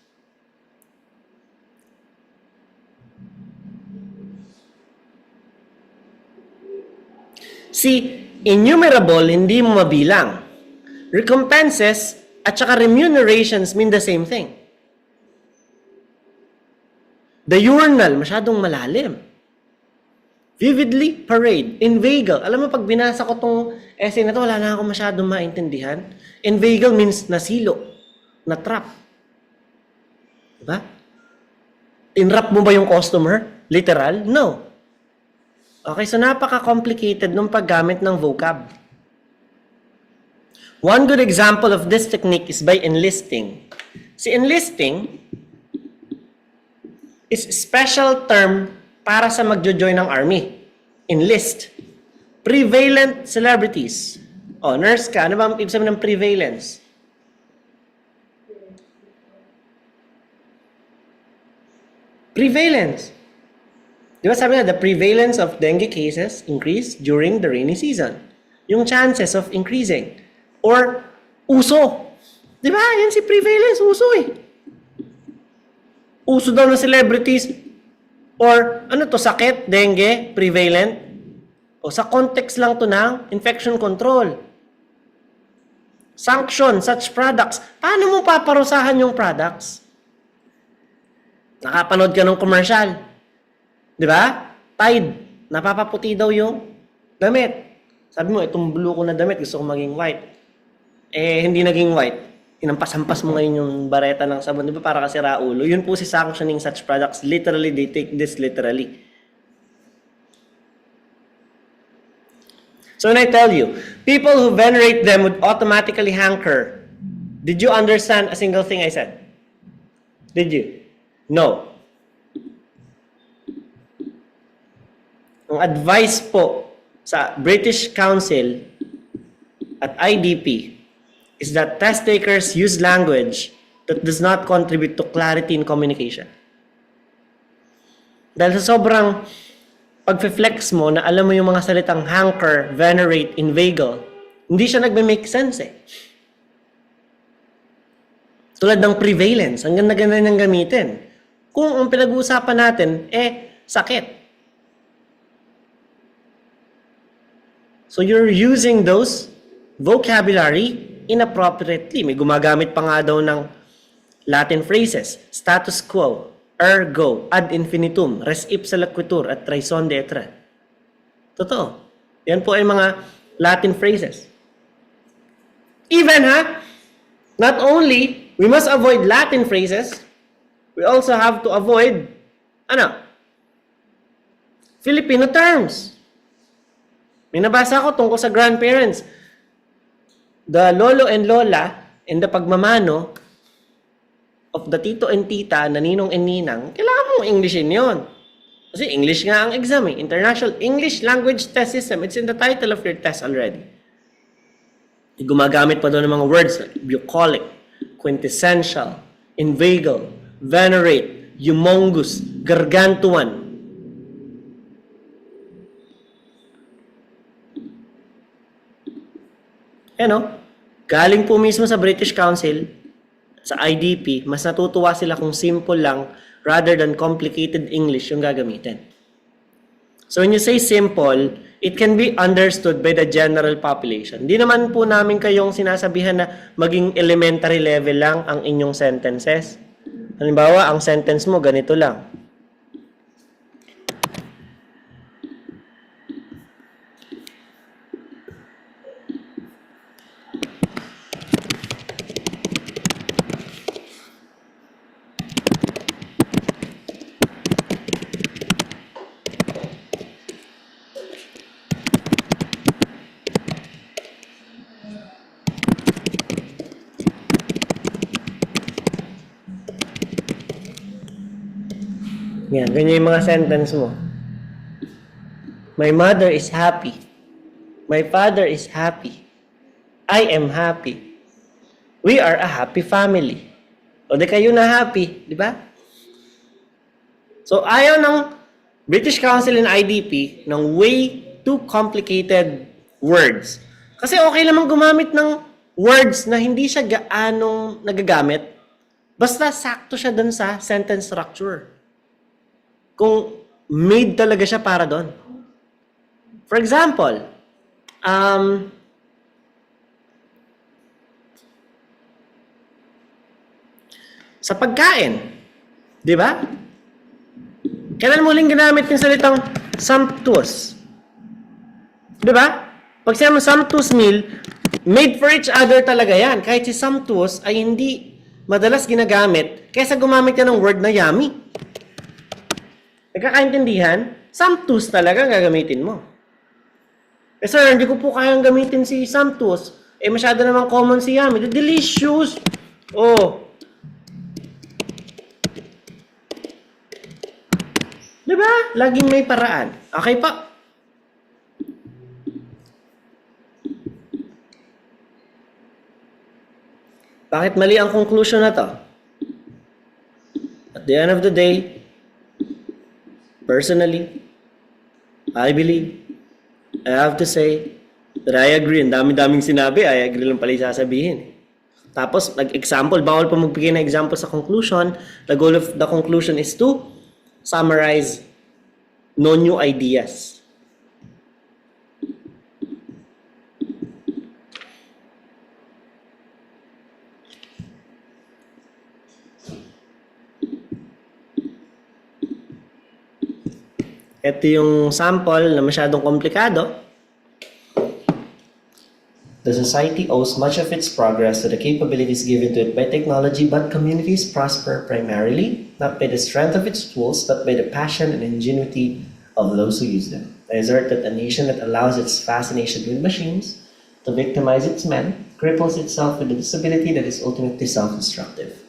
Si innumerable, hindi mo mabilang. Recompenses at saka remunerations mean the same thing. Diurnal, masyadong malalim. Vividly parade, inveigle. Alam mo, pag binasa ko tong essay na to, wala na ako masyadong maintindihan. Inveigle means nasilo, na-trap. Diba? Tinrap mo ba yung customer? Literal? No. Okay, so napaka-complicated nung paggamit ng vocab. One good example of this technique is by enlisting. Si enlisting is special term para sa magjo-join ng army. Enlist. Prevalent celebrities. O, nurse ka. Ano ba ang ibig sabihin ng prevalence? Prevalence. Di ba sabi na, the prevalence of dengue cases increase during the rainy season. Yung chances of increasing. Or, uso. Di ba? Yan si prevalence, uso eh. Uso daw ng celebrities. Or, ano to, sakit, dengue, prevalent. O sa context lang to ng infection control. Sanction such products. Paano mo paparusahan yung products? Nakapanood ka ng commercial. Di ba? Tide. Napapaputi daw yung damit. Sabi mo, itong blue ko na damit, gusto ko maging white. Eh, hindi naging white. Inampas-hampas mo ngayon yung bareta ng sabon. Di ba? Para kasi raulo. Yun po si sanctioning such products. Literally, they take this literally. So when I tell you, people who venerate them would automatically hanker. Did you understand a single thing I said? Did you? No. Ang advice po sa British Council at IDP is that test takers use language that does not contribute to clarity in communication. Dahil sa sobrang pag-flex mo na alam mo yung mga salitang hanker, venerate, inveigle, hindi siya nagme-make sense eh. Tulad ng prevalence, ang ganda-ganda niyang gamitin. Kung ang pinag-uusapan natin, sakit. So you're using those vocabulary inappropriately. May gumagamit pa nga daw ng Latin phrases, status quo, ergo, ad infinitum, res ipsa loquitur, at raison d'etre. Totoo. Yan po ay mga Latin phrases. Even not only we must avoid Latin phrases, we also have to avoid, Filipino terms. May nabasa ko tungkol sa grandparents. The lolo and lola and the pagmamano of the tito and tita, na ninong and ninang, kailangan mong Englishin yun. Kasi English nga ang exam eh. International English Language Test System. It's in the title of your test already. Gumagamit pa doon ng mga words like bucolic, quintessential, inveigle, venerate, humongous, gargantuan. Galing po mismo sa British Council, sa IDP, mas natutuwa sila kung simple lang rather than complicated English yung gagamitin. So when you say simple, it can be understood by the general population. Di naman po namin kayong sinasabihan na maging elementary level lang ang inyong sentences. Halimbawa, ang sentence mo ganito lang. Yan, ganyan yung mga sentence mo. My mother is happy. My father is happy. I am happy. We are a happy family. O di kayo na happy, di ba? So ayaw ng British Council and IDP ng way too complicated words. Kasi okay lamang gumamit ng words na hindi siya gaanong nagagamit. Basta sakto siya dun sa sentence structure. Kung made talaga siya para doon. For example, sa pagkain, di ba? Kailan mo huling ginamit yung salitang sumptuous? Di ba? Pag sinabi sumptuous meal, made for each other talaga yan. Kahit si sumptuous ay hindi madalas ginagamit kaysa gumamit yan ng word na yummy. Nagkakaintindihan? Sumptuous talaga gagamitin mo. Eh sir, hindi ko po kayang gamitin si sumptuous. Eh masyado namang common si yummy. Delicious! Oh. Diba? Laging may paraan. Okay pa? Bakit mali ang conclusion na to? At the end of the day, personally, I believe, I have to say that I agree. Ang dami-daming sinabi, I agree lang pala yung sasabihin. Tapos, nag-example, bawal pa magbigay ng example sa conclusion. The goal of the conclusion is to summarize no new ideas. Ito yung sample na masyadong komplikado. The society owes much of its progress to the capabilities given to it by technology, but communities prosper primarily not by the strength of its tools, but by the passion and ingenuity of those who use them. I assert that a nation that allows its fascination with machines to victimize its men cripples itself with a disability that is ultimately self-destructive.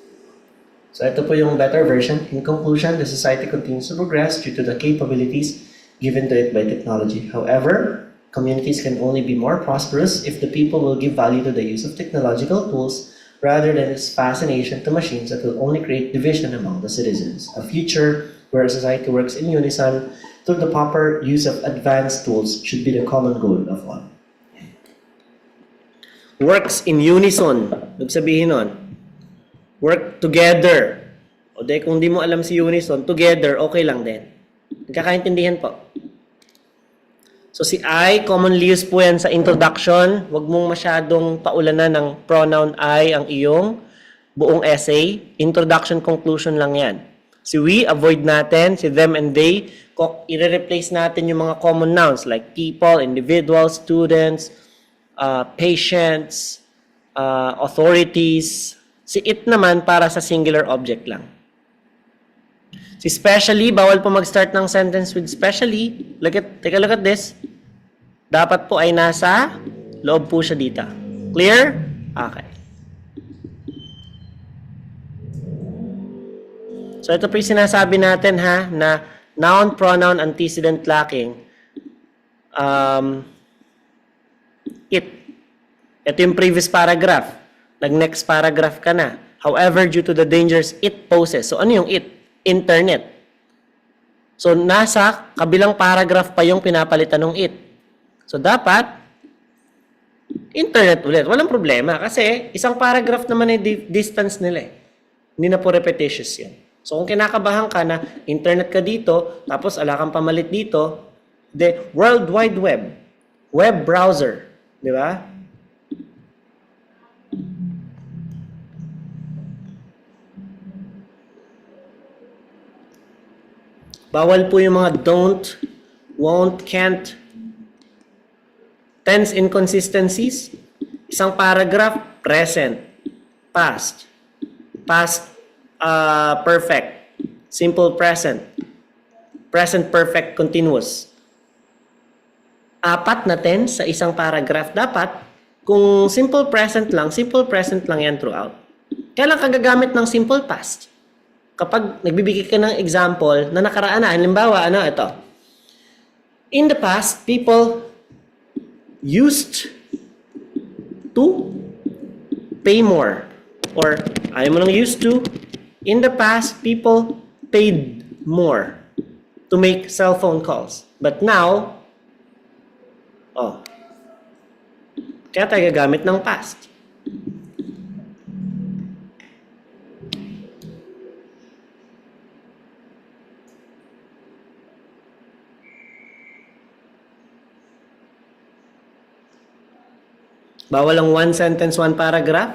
So ito po yung better version. In conclusion, the society continues to progress due to the capabilities given to it by technology. However, communities can only be more prosperous if the people will give value to the use of technological tools rather than its fascination to machines that will only create division among the citizens. A future where a society works in unison through the proper use of advanced tools should be the common goal of all. Works in unison. Ibig sabihin nun, work together. O de, kung di mo alam si unison, together, okay lang din. Nagkakaintindihan po. So si I, commonly used po yan sa introduction. Huwag mong masyadong paulanan ng pronoun I ang iyong buong essay. Introduction, conclusion lang yan. Si we, avoid natin. Si them and they, i-replace natin yung mga common nouns like people, individuals, students, patients, authorities. Si it naman para sa singular object lang. Si specially, bawal po mag-start ng sentence with specially. Take a look at this. Dapat po ay nasa loob po siya dito. Clear? Okay. So ito po yung sinasabi natin ha, na noun, pronoun, antecedent lacking. It. Ito yung previous paragraph. Nag-next paragraph ka na. However, due to the dangers it poses. So ano yung it? Internet. So nasa kabilang paragraph pa yung pinapalitan ng it. So dapat internet ulit. Walang problema kasi isang paragraph naman ay distance nila eh. Hindi na po repetitious yan. So kung kinakabahan ka na internet ka dito, tapos ala kang pamalit dito, the World Wide Web, web browser, di ba? Bawal po yung mga don't, won't, can't, tense inconsistencies. Isang paragraph, present, past, perfect, simple present, present perfect continuous. 4 na tense sa isang paragraph. Dapat, kung simple present lang yan throughout. Kailan ka gagamit ng simple past? Kapag nagbibigay ka ng example na nakaraan na, halimbawa, ito. In the past, people used to pay more. Or, ayaw mo nang used to. In the past, people paid more to make cell phone calls. But now, kaya tayo gagamit ng past. Bawal ang one sentence, one paragraph.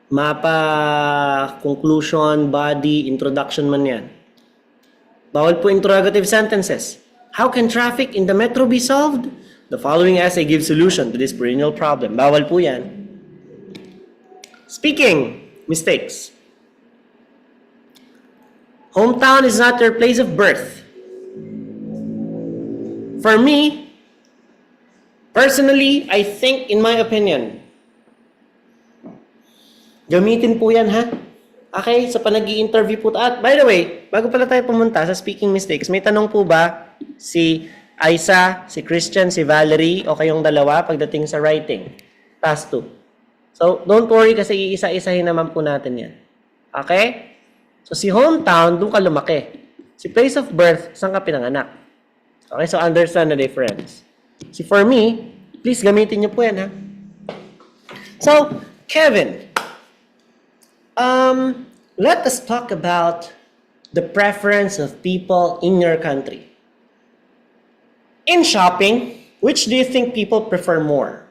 Mapa, conclusion, body, introduction man yan. Bawal po interrogative sentences. How can traffic in the metro be solved? The following essay gives solution to this perennial problem. Bawal po yan. Speaking, mistakes. Hometown is not your place of birth. For me, personally, I think, in my opinion, gamitin po yan, ha? Okay, sa panag-i-interview po. At by the way, bago pala tayo pumunta sa speaking mistakes, may tanong po ba si Aisa, si Christian, si Valerie, o kayong dalawa pagdating sa writing? Task 2. So, don't worry kasi iisa-isahin naman po natin yan. Okay? So, si hometown, doon ka lumaki. Si place of birth, saan ka pinanganak? Okay, so understand the difference. See, for me, please gamitin niyo po yan, ha? So, Kevin, let us talk about the preference of people in your country. In shopping, which do you think people prefer more?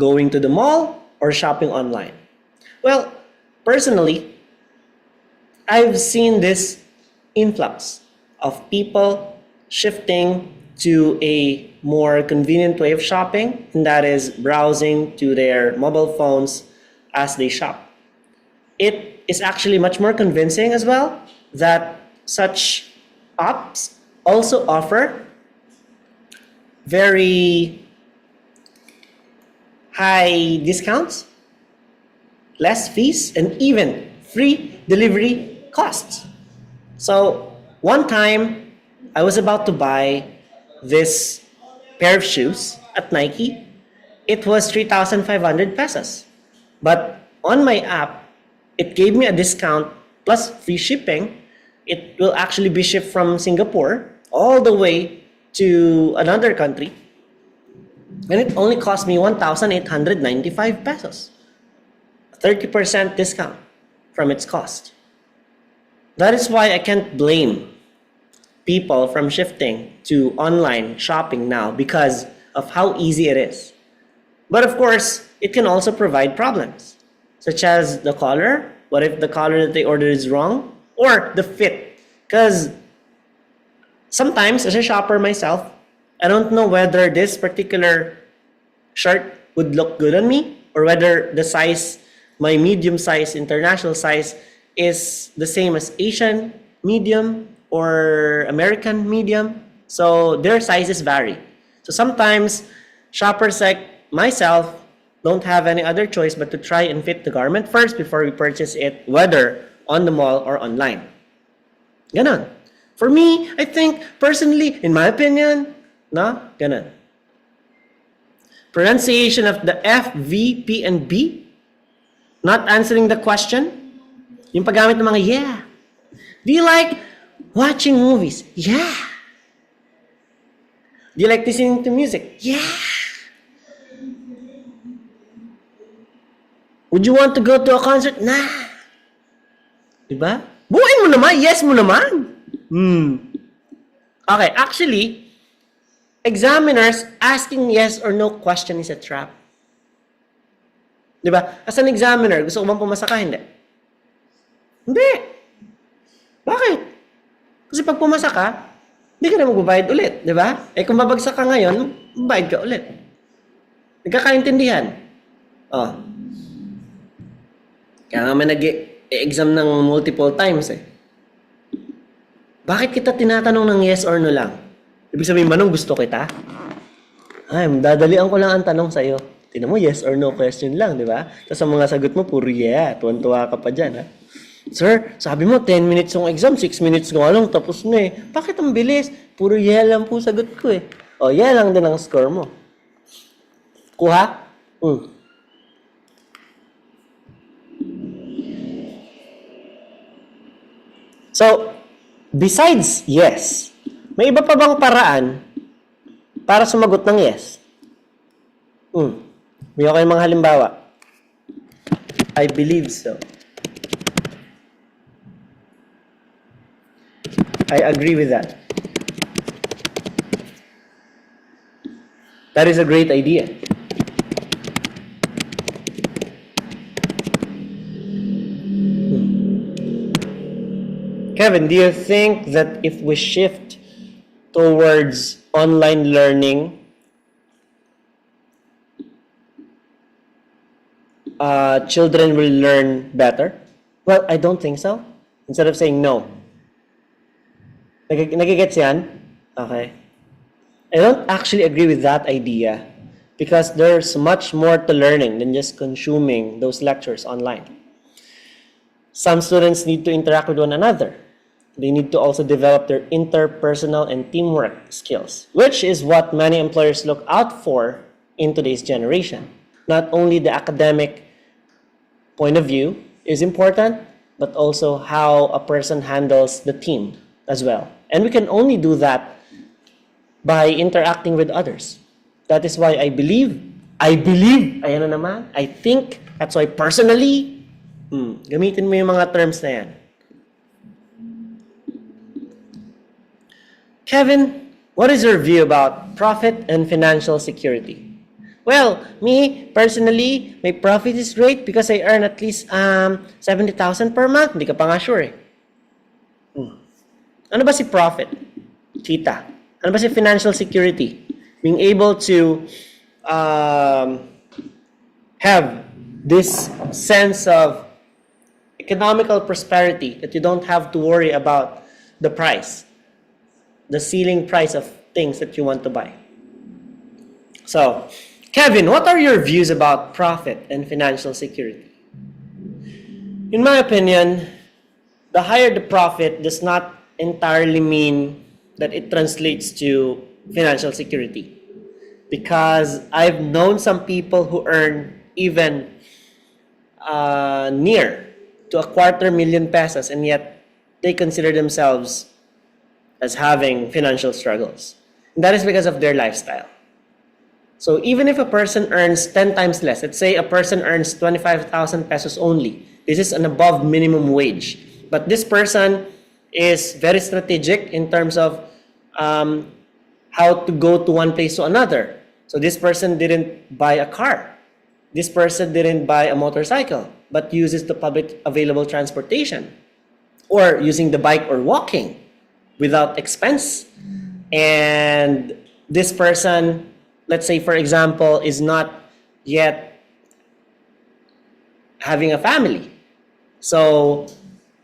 Going to the mall or shopping online? Well, personally, I've seen this influx of people shifting to a more convenient way of shopping, and that is browsing to their mobile phones as they shop. It is actually much more convincing as well that such apps also offer very high discounts, less fees, and even free delivery costs. So one time, I was about to buy this pair of shoes at Nike. It was 3,500 pesos. But on my app, it gave me a discount plus free shipping. It will actually be shipped from Singapore all the way to another country. And it only cost me 1,895 pesos. 30% discount from its cost. That is why I can't blame people from shifting to online shopping now because of how easy it is. But of course, it can also provide problems, such as the color. What if the color that they ordered is wrong? Or the fit. Because sometimes, as a shopper myself, I don't know whether this particular shirt would look good on me or whether the size, my medium size, international size, is the same as Asian medium or American medium. So their sizes vary. So sometimes shoppers like myself don't have any other choice but to try and fit the garment first before we purchase it, whether on the mall or online. Ganon. For me, I think personally, in my opinion, no, ganon. Pronunciation of the F, V, P, and B, not answering the question. Yung paggamit ng mga yeah. Do you like watching movies? Yeah. Do you like listening to music? Yeah. Would you want to go to a concert? Nah. Diba? Buuin mo naman. Yes mo naman. Okay, actually, examiners asking yes or no question is a trap. Diba? As an examiner, gusto ko bang pumasa ka? Hindi. Hindi. Bakit? Kasi pag pumasa ka, hindi ka na magbabayad ulit. Diba? Eh kung babagsak ka ngayon, magbayad ka ulit. Nagkakaintindihan. Oh. Kaya nga may nag-exam ng multiple times eh. Bakit kita tinatanong ng yes or no lang? Ibig sabihin ba nung gusto kita? Ay, dadalian ko lang ang tanong sa'yo. Tingnan mo, yes or no question lang, di ba? Tapos ang mga sagot mo, puro yeah. Tuwan-tuwa ka pa dyan, ha? Sir, sabi mo, 10 minutes yung exam, 6 minutes nga lang, tapos na eh. Bakit ang bilis? Puro yeah lang po sagot ko eh. O, yeah lang din ang score mo. Kuha? So, besides yes, may iba pa bang paraan para sumagot ng yes? May okay mga halimbawa. I believe so. I agree with that. That is a great idea. Kevin, do you think that if we shift towards online learning, children will learn better? Well, I don't think so. Instead of saying no. Nagigets yan? Okay. I don't actually agree with that idea because there's much more to learning than just consuming those lectures online. Some students need to interact with one another. They need to also develop their interpersonal and teamwork skills, which is what many employers look out for in today's generation. Not only the academic point of view is important, but also how a person handles the team as well. And we can only do that by interacting with others. That is why ayan na naman, I think, that's why personally, gamitin mo yung mga terms na yan. Kevin, what is your view about profit and financial security? Well, me, personally, my profit is great because I earn at least 70,000 per month. Hindi ka pa nga sure eh. Ano ba si profit? Kita. Ano ba si financial security? Being able to have this sense of economical prosperity that you don't have to worry about the price, the ceiling price of things that you want to buy. So, Kevin, what are your views about profit and financial security? In my opinion, the higher the profit does not entirely mean that it translates to financial security. Because I've known some people who earn even near to 250,000 pesos, and yet they consider themselves as having financial struggles. And that is because of their lifestyle. So even if a person earns 10 times less, let's say a person earns 25,000 pesos only, this is an above minimum wage. But this person is very strategic in terms of how to go to one place to another. So this person didn't buy a car. This person didn't buy a motorcycle, but uses the public available transportation, or using the bike or walking without expense. And this person, let's say for example, is not yet having a family. So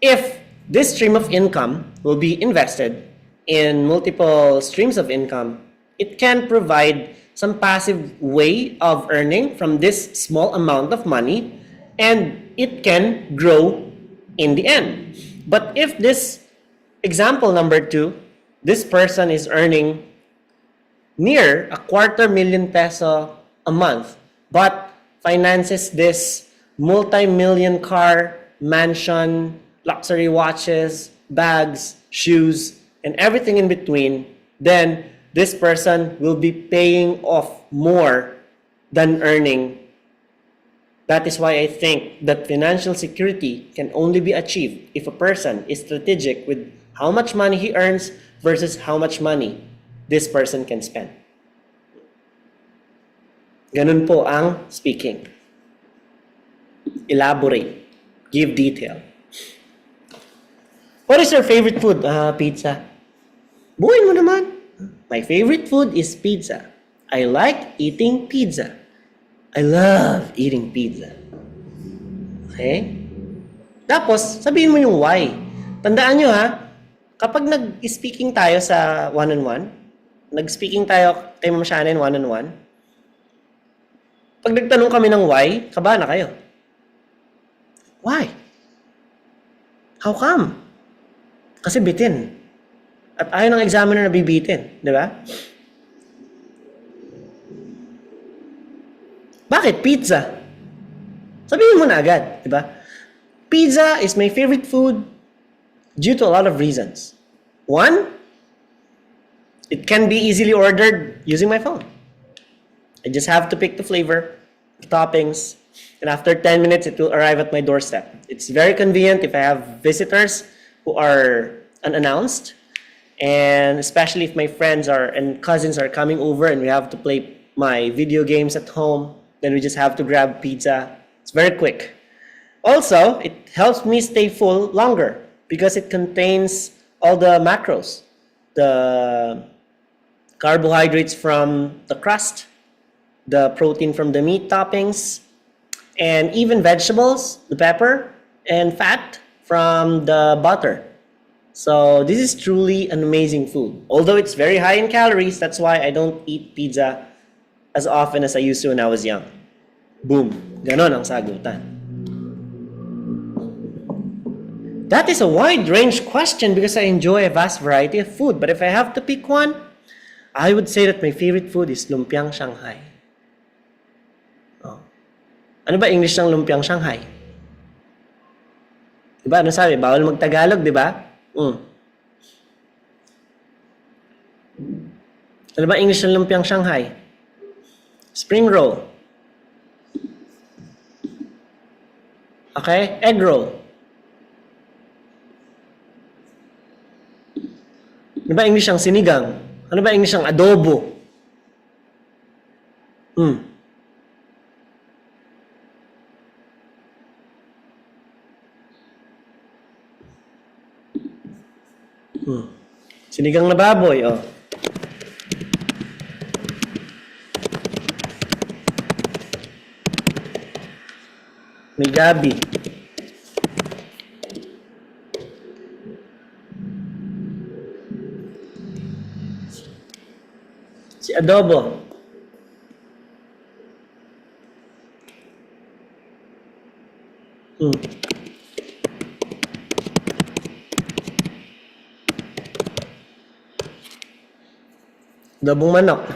if this stream of income will be invested in multiple streams of income, it can provide some passive way of earning from this small amount of money, and it can grow in the end. But if this example number 2, this person is earning near 250,000 peso a month, but finances this multi-million car, mansion, luxury watches, bags, shoes, and everything in between, then this person will be paying off more than earning. That is why I think that financial security can only be achieved if a person is strategic with how much money he earns versus how much money this person can spend. Ganun po ang speaking. Elaborate. Give detail. What is your favorite food? Pizza. Buuin mo naman. My favorite food is pizza. I like eating pizza. I love eating pizza. Okay? Tapos, sabihin mo yung why. Tandaan nyo ha, kapag nag-speaking tayo sa one-on-one, nag-speaking tayo kay Ma'am Shannon one-on-one, pag nagtanong kami ng why, kaba na kayo. Why? How come? Kasi bitin. At ayaw ng examiner na bibitin. Di ba? Bakit? Pizza. Sabihin mo na agad. Di ba? Pizza is my favorite food due to a lot of reasons. One, it can be easily ordered using my phone. I just have to pick the flavor, the toppings, and after 10 minutes, it will arrive at my doorstep. It's very convenient if I have visitors who are unannounced, and especially if my friends and cousins are coming over and we have to play my video games at home, then we just have to grab pizza. It's very quick. Also, it helps me stay full longer because it contains all the macros, the carbohydrates from the crust, the protein from the meat toppings, and even vegetables, the pepper, and fat from the butter. So this is truly an amazing food. Although it's very high in calories, that's why I don't eat pizza as often as I used to when I was young. Boom. Ganon ang sagutan. That is a wide-range question because I enjoy a vast variety of food. But if I have to pick one, I would say that my favorite food is lumpiang Shanghai. Oh. Ano ba English ng lumpiang Shanghai? Diba? Ano sabi? Bawal magtagalog, di ba? Ano ba English ng lumpiang Shanghai? Spring roll. Okay? Egg roll. Ano ba English ang sinigang? Ano ba English ang adobo? Sinigang na baboy, oh. May gabi. Si adobo. Adobong manok.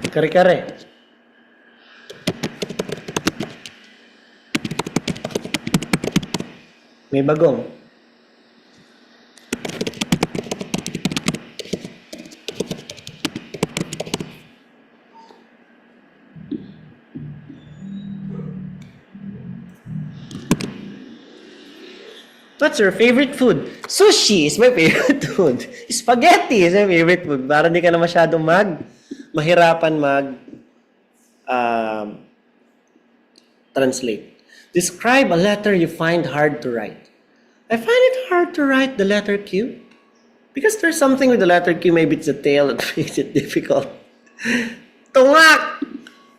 Kare-kare. May bagong. What's your favorite food? Sushi is my favorite food. Spaghetti is my favorite food. Para hindi ka na masyadong mahirapan translate. Describe a letter you find hard to write. I find it hard to write the letter Q. Because there's something with the letter Q, maybe it's the tail that makes it difficult. Tungak!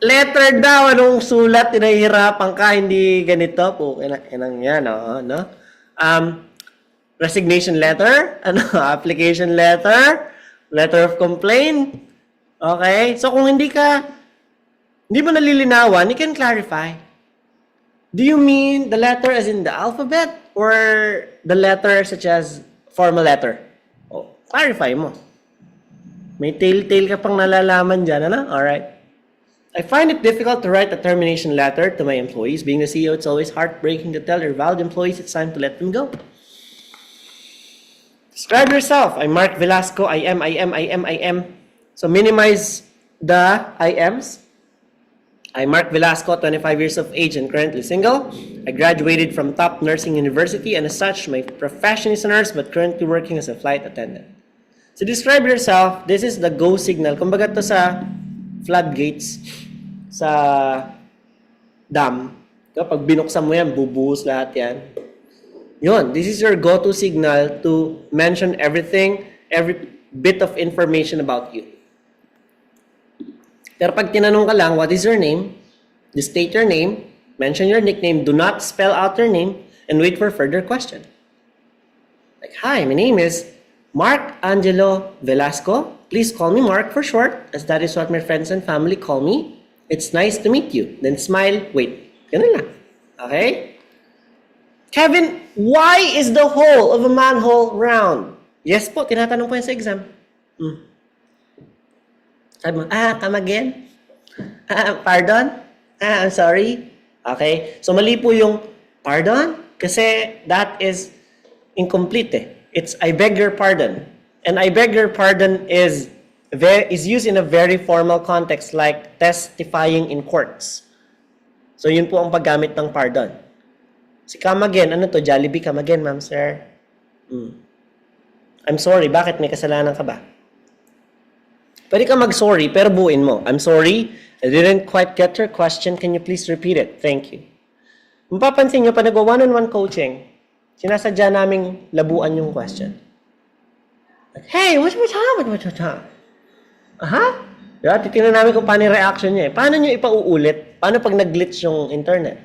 Letter daw, anong sulat, nahihirapan ka, hindi ganito po. Inang yan, no? Resignation letter, application letter, letter of complaint. Okay? So kung hindi mo nalilinawan, you can clarify. Do you mean the letter as in the alphabet or the letter such as formal letter? Oh, clarify mo. May tail ka pang nalalaman dyan, Alright. I find it difficult to write a termination letter to my employees. Being the CEO, it's always heartbreaking to tell your valued employees it's time to let them go. Describe yourself. I'm Mark Velasco. I am. So minimize the I ams. I'm Mark Velasco, 25 years of age and currently single. I graduated from top nursing university and as such, my profession is a nurse but currently working as a flight attendant. So describe yourself. This is the go signal. Kumbaga to sa floodgates sa dam. Kapag binuksan mo yan, bubuhos lahat yan. Yun, this is your go-to signal to mention everything, every bit of information about you. Pero pag tinanong ka lang, what is your name? Just state your name, mention your nickname, do not spell out your name, and wait for further question. Like, hi, my name is Mark Angelo Velasco. Please call me Mark for short, as that is what my friends and family call me. It's nice to meet you. Then smile, wait. Ganun lang. Okay? Kevin, why is the hole of a manhole round? Yes po, tinatanong po yan sa exam. Sabi mo, come again? Pardon? I'm sorry. Okay? So mali po yung pardon kasi that is incomplete eh. It's I beg your pardon. And I beg your pardon is used in a very formal context like testifying in courts. So yun po ang paggamit ng pardon. Si come again, ano to? Jollibee, come again, ma'am, sir. I'm sorry, bakit may kasalanan ka ba? Pwede ka mag-sorry, pero buuin mo. I'm sorry, I didn't quite get your question. Can you please repeat it? Thank you. Mapapansin nyo, pa nag-one-on-one coaching, sinasadya naming labuan yung question. Like, hey, what's up? Diba? Titignan namin kung paano yung reaction niya eh. Paano nyo ipauulit? Paano pag nag-glitch yung internet?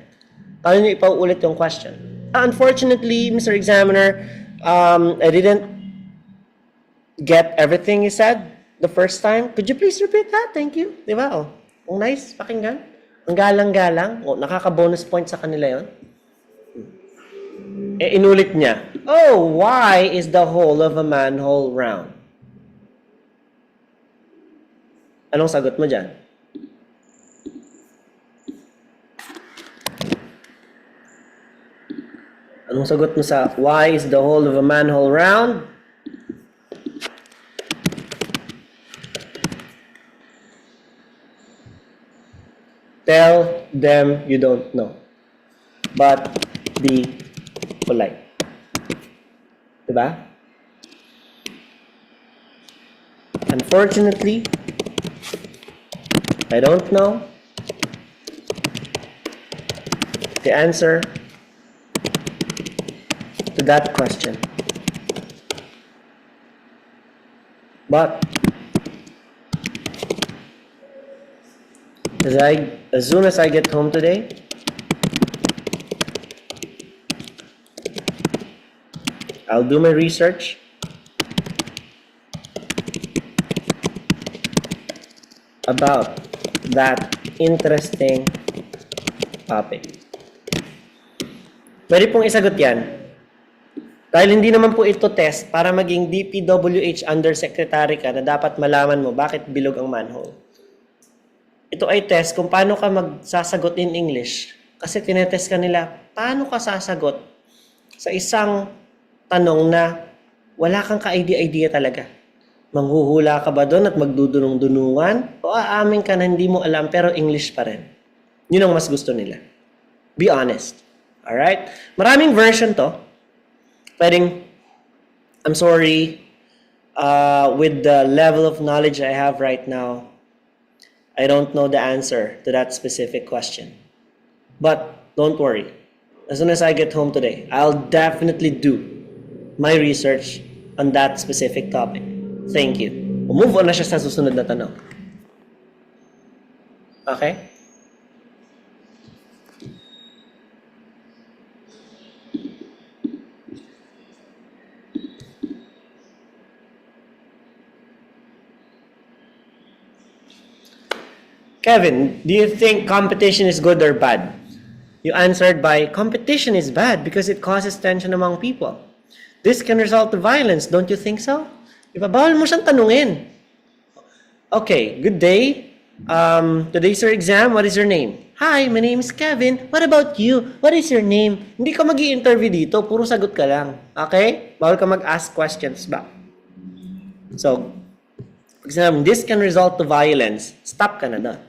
Paano nyo ipauulit yung question? Unfortunately, Mr. Examiner, I didn't get everything you said the first time. Could you please repeat that? Thank you. Diba? Oh, ang nice, pakinggan. Ang galang-galang. Oh, nakaka-bonus point sa kanila yon. Inulit niya. Oh, why is the hole of a manhole round? Anong sagot mo dyan? Anong sagot mo sa why is the hole of a manhole round? Tell them you don't know. But be polite. Diba? Unfortunately, I don't know the answer to that question. But as soon as I get home today, I'll do my research about that interesting topic. Pwede pong isagot yan. Dahil hindi naman po ito test para maging DPWH Undersecretary ka na dapat malaman mo bakit bilog ang manhole. Ito ay test kung paano ka magsasagot in English. Kasi tinetest ka nila, paano ka sasagot sa isang tanong na wala kang ka-idea talaga. Manghuhula ka ba doon at magdudunong-dunungan? O aamin ka na hindi mo alam pero English pa rin? Yun ang mas gusto nila. Be honest. Alright? Maraming version to. Pwedeng, I'm sorry, with the level of knowledge I have right now, I don't know the answer to that specific question. But don't worry. As soon as I get home today, I'll definitely do my research on that specific topic. Thank you. Move on na siya sa susunod na tanong. Okay? Kevin, do you think competition is good or bad? You answered by, competition is bad because it causes tension among people. This can result to violence, don't you think so? Ibabawal mo siyang tanungin. Okay, good day. Today's your exam. What is your name? Hi, my name is Kevin. What about you? What is your name? Hindi ka mag-i-interview dito. Puro sagot ka lang. Okay? Bawal ka mag-ask questions back. So, for example, this can result to violence. Stop ka na doon.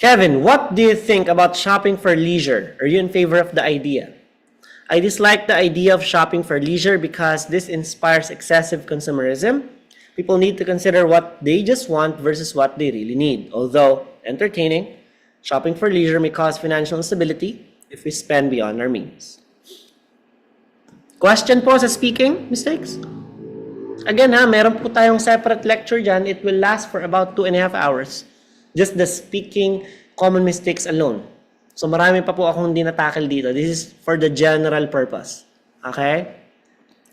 Kevin, what do you think about shopping for leisure? Are you in favor of the idea? I dislike the idea of shopping for leisure because this inspires excessive consumerism. People need to consider what they just want versus what they really need. Although entertaining, shopping for leisure may cause financial instability if we spend beyond our means. Question po sa speaking mistakes? Again meron po tayong separate lecture dyan. It will last for about 2.5 hours. Just the speaking common mistakes alone. So marami pa po akong hindi na-tackle dito. This is for the general purpose. Okay?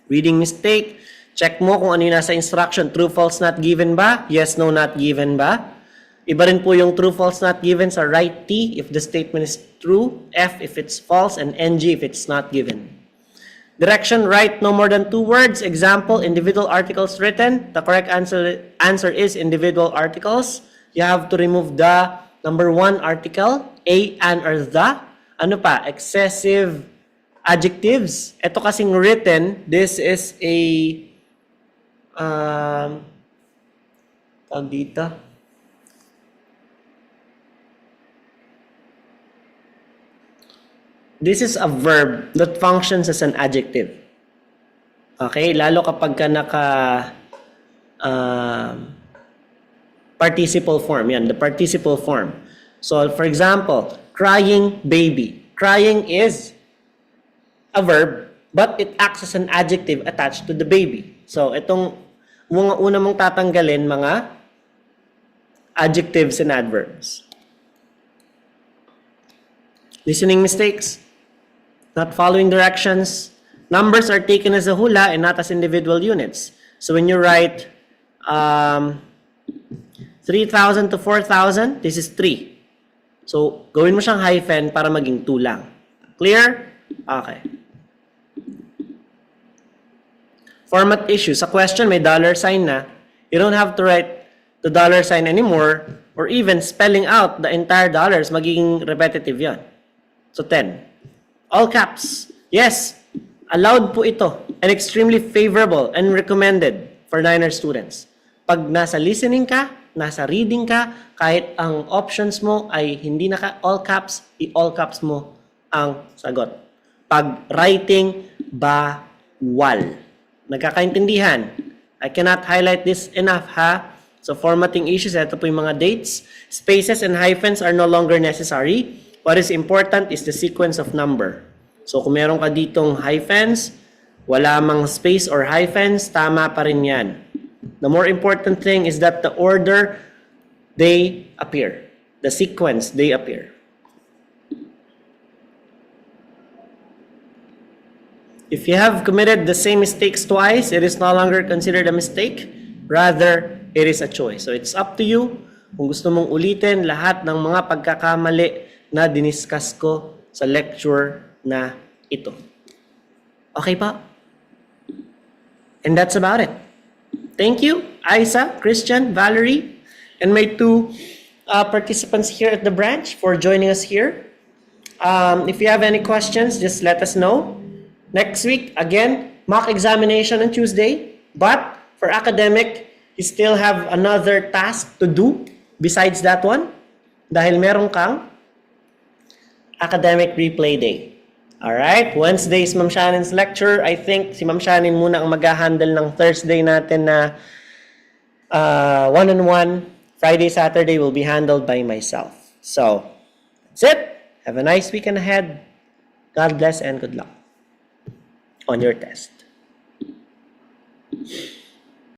Reading mistake. Check mo kung ano yung nasa instruction. True, false, not given ba? Yes, no, not given ba? Iba rin po yung true, false, not given sa right T if the statement is true, F if it's false, and NG if it's not given. Direction, write no more than 2 words. Example, individual articles written. The correct answer is individual articles. You have to remove the number 1 article, a, an, or the. Ano pa? Excessive adjectives. Ito kasing written, this is a tawag dito. This is a verb that functions as an adjective. Okay? Lalo kapag ka naka participle form. Yan, the participle form. So, for example, crying baby. Crying is a verb, but it acts as an adjective attached to the baby. So, itong mga una mong tatanggalin, mga adjectives and adverbs. Listening mistakes. Not following directions. Numbers are taken as a hula and not as individual units. So, when you write 3,000 to 4,000, this is 3. So, gawin mo siyang hyphen para maging 2 lang. Clear? Okay. Format issue. Sa question, may dollar sign na. You don't have to write the dollar sign anymore or even spelling out the entire dollars. Magiging repetitive yan. So, 10. All caps. Yes, allowed po ito and extremely favorable and recommended for Niner students. Pag nasa listening ka, nasa reading ka, kahit ang options mo ay hindi naka all caps, i-all caps mo ang sagot. Pag writing, bawal. Nagkakaintindihan? I cannot highlight this enough, ha? So formatting issues, ito po yung mga dates. Spaces and hyphens are no longer necessary. What is important is the sequence of number. So kung meron ka ditong hyphens, wala mang space or hyphens, tama pa rin yan. The more important thing is that the order they appear. The sequence they appear. If you have committed the same mistakes twice, it is no longer considered a mistake. Rather, it is a choice. So it's up to you kung gusto mong ulitin lahat ng mga pagkakamali na diniscuss ko sa lecture na ito. Okay pa? And that's about it. Thank you, Isa, Christian, Valerie, and my two participants here at the branch for joining us here. If you have any questions, just let us know. Next week, again, mock examination on Tuesday. But for academic, you still have another task to do besides that one. Dahil meron kang academic replay day. Alright, Wednesday is Ma'am Shannon's lecture. I think si Ma'am Shannon muna ang mag-handle ng Thursday natin na one-on-one. Friday, Saturday will be handled by myself. So, that's it. Have a nice weekend ahead. God bless and good luck on your test.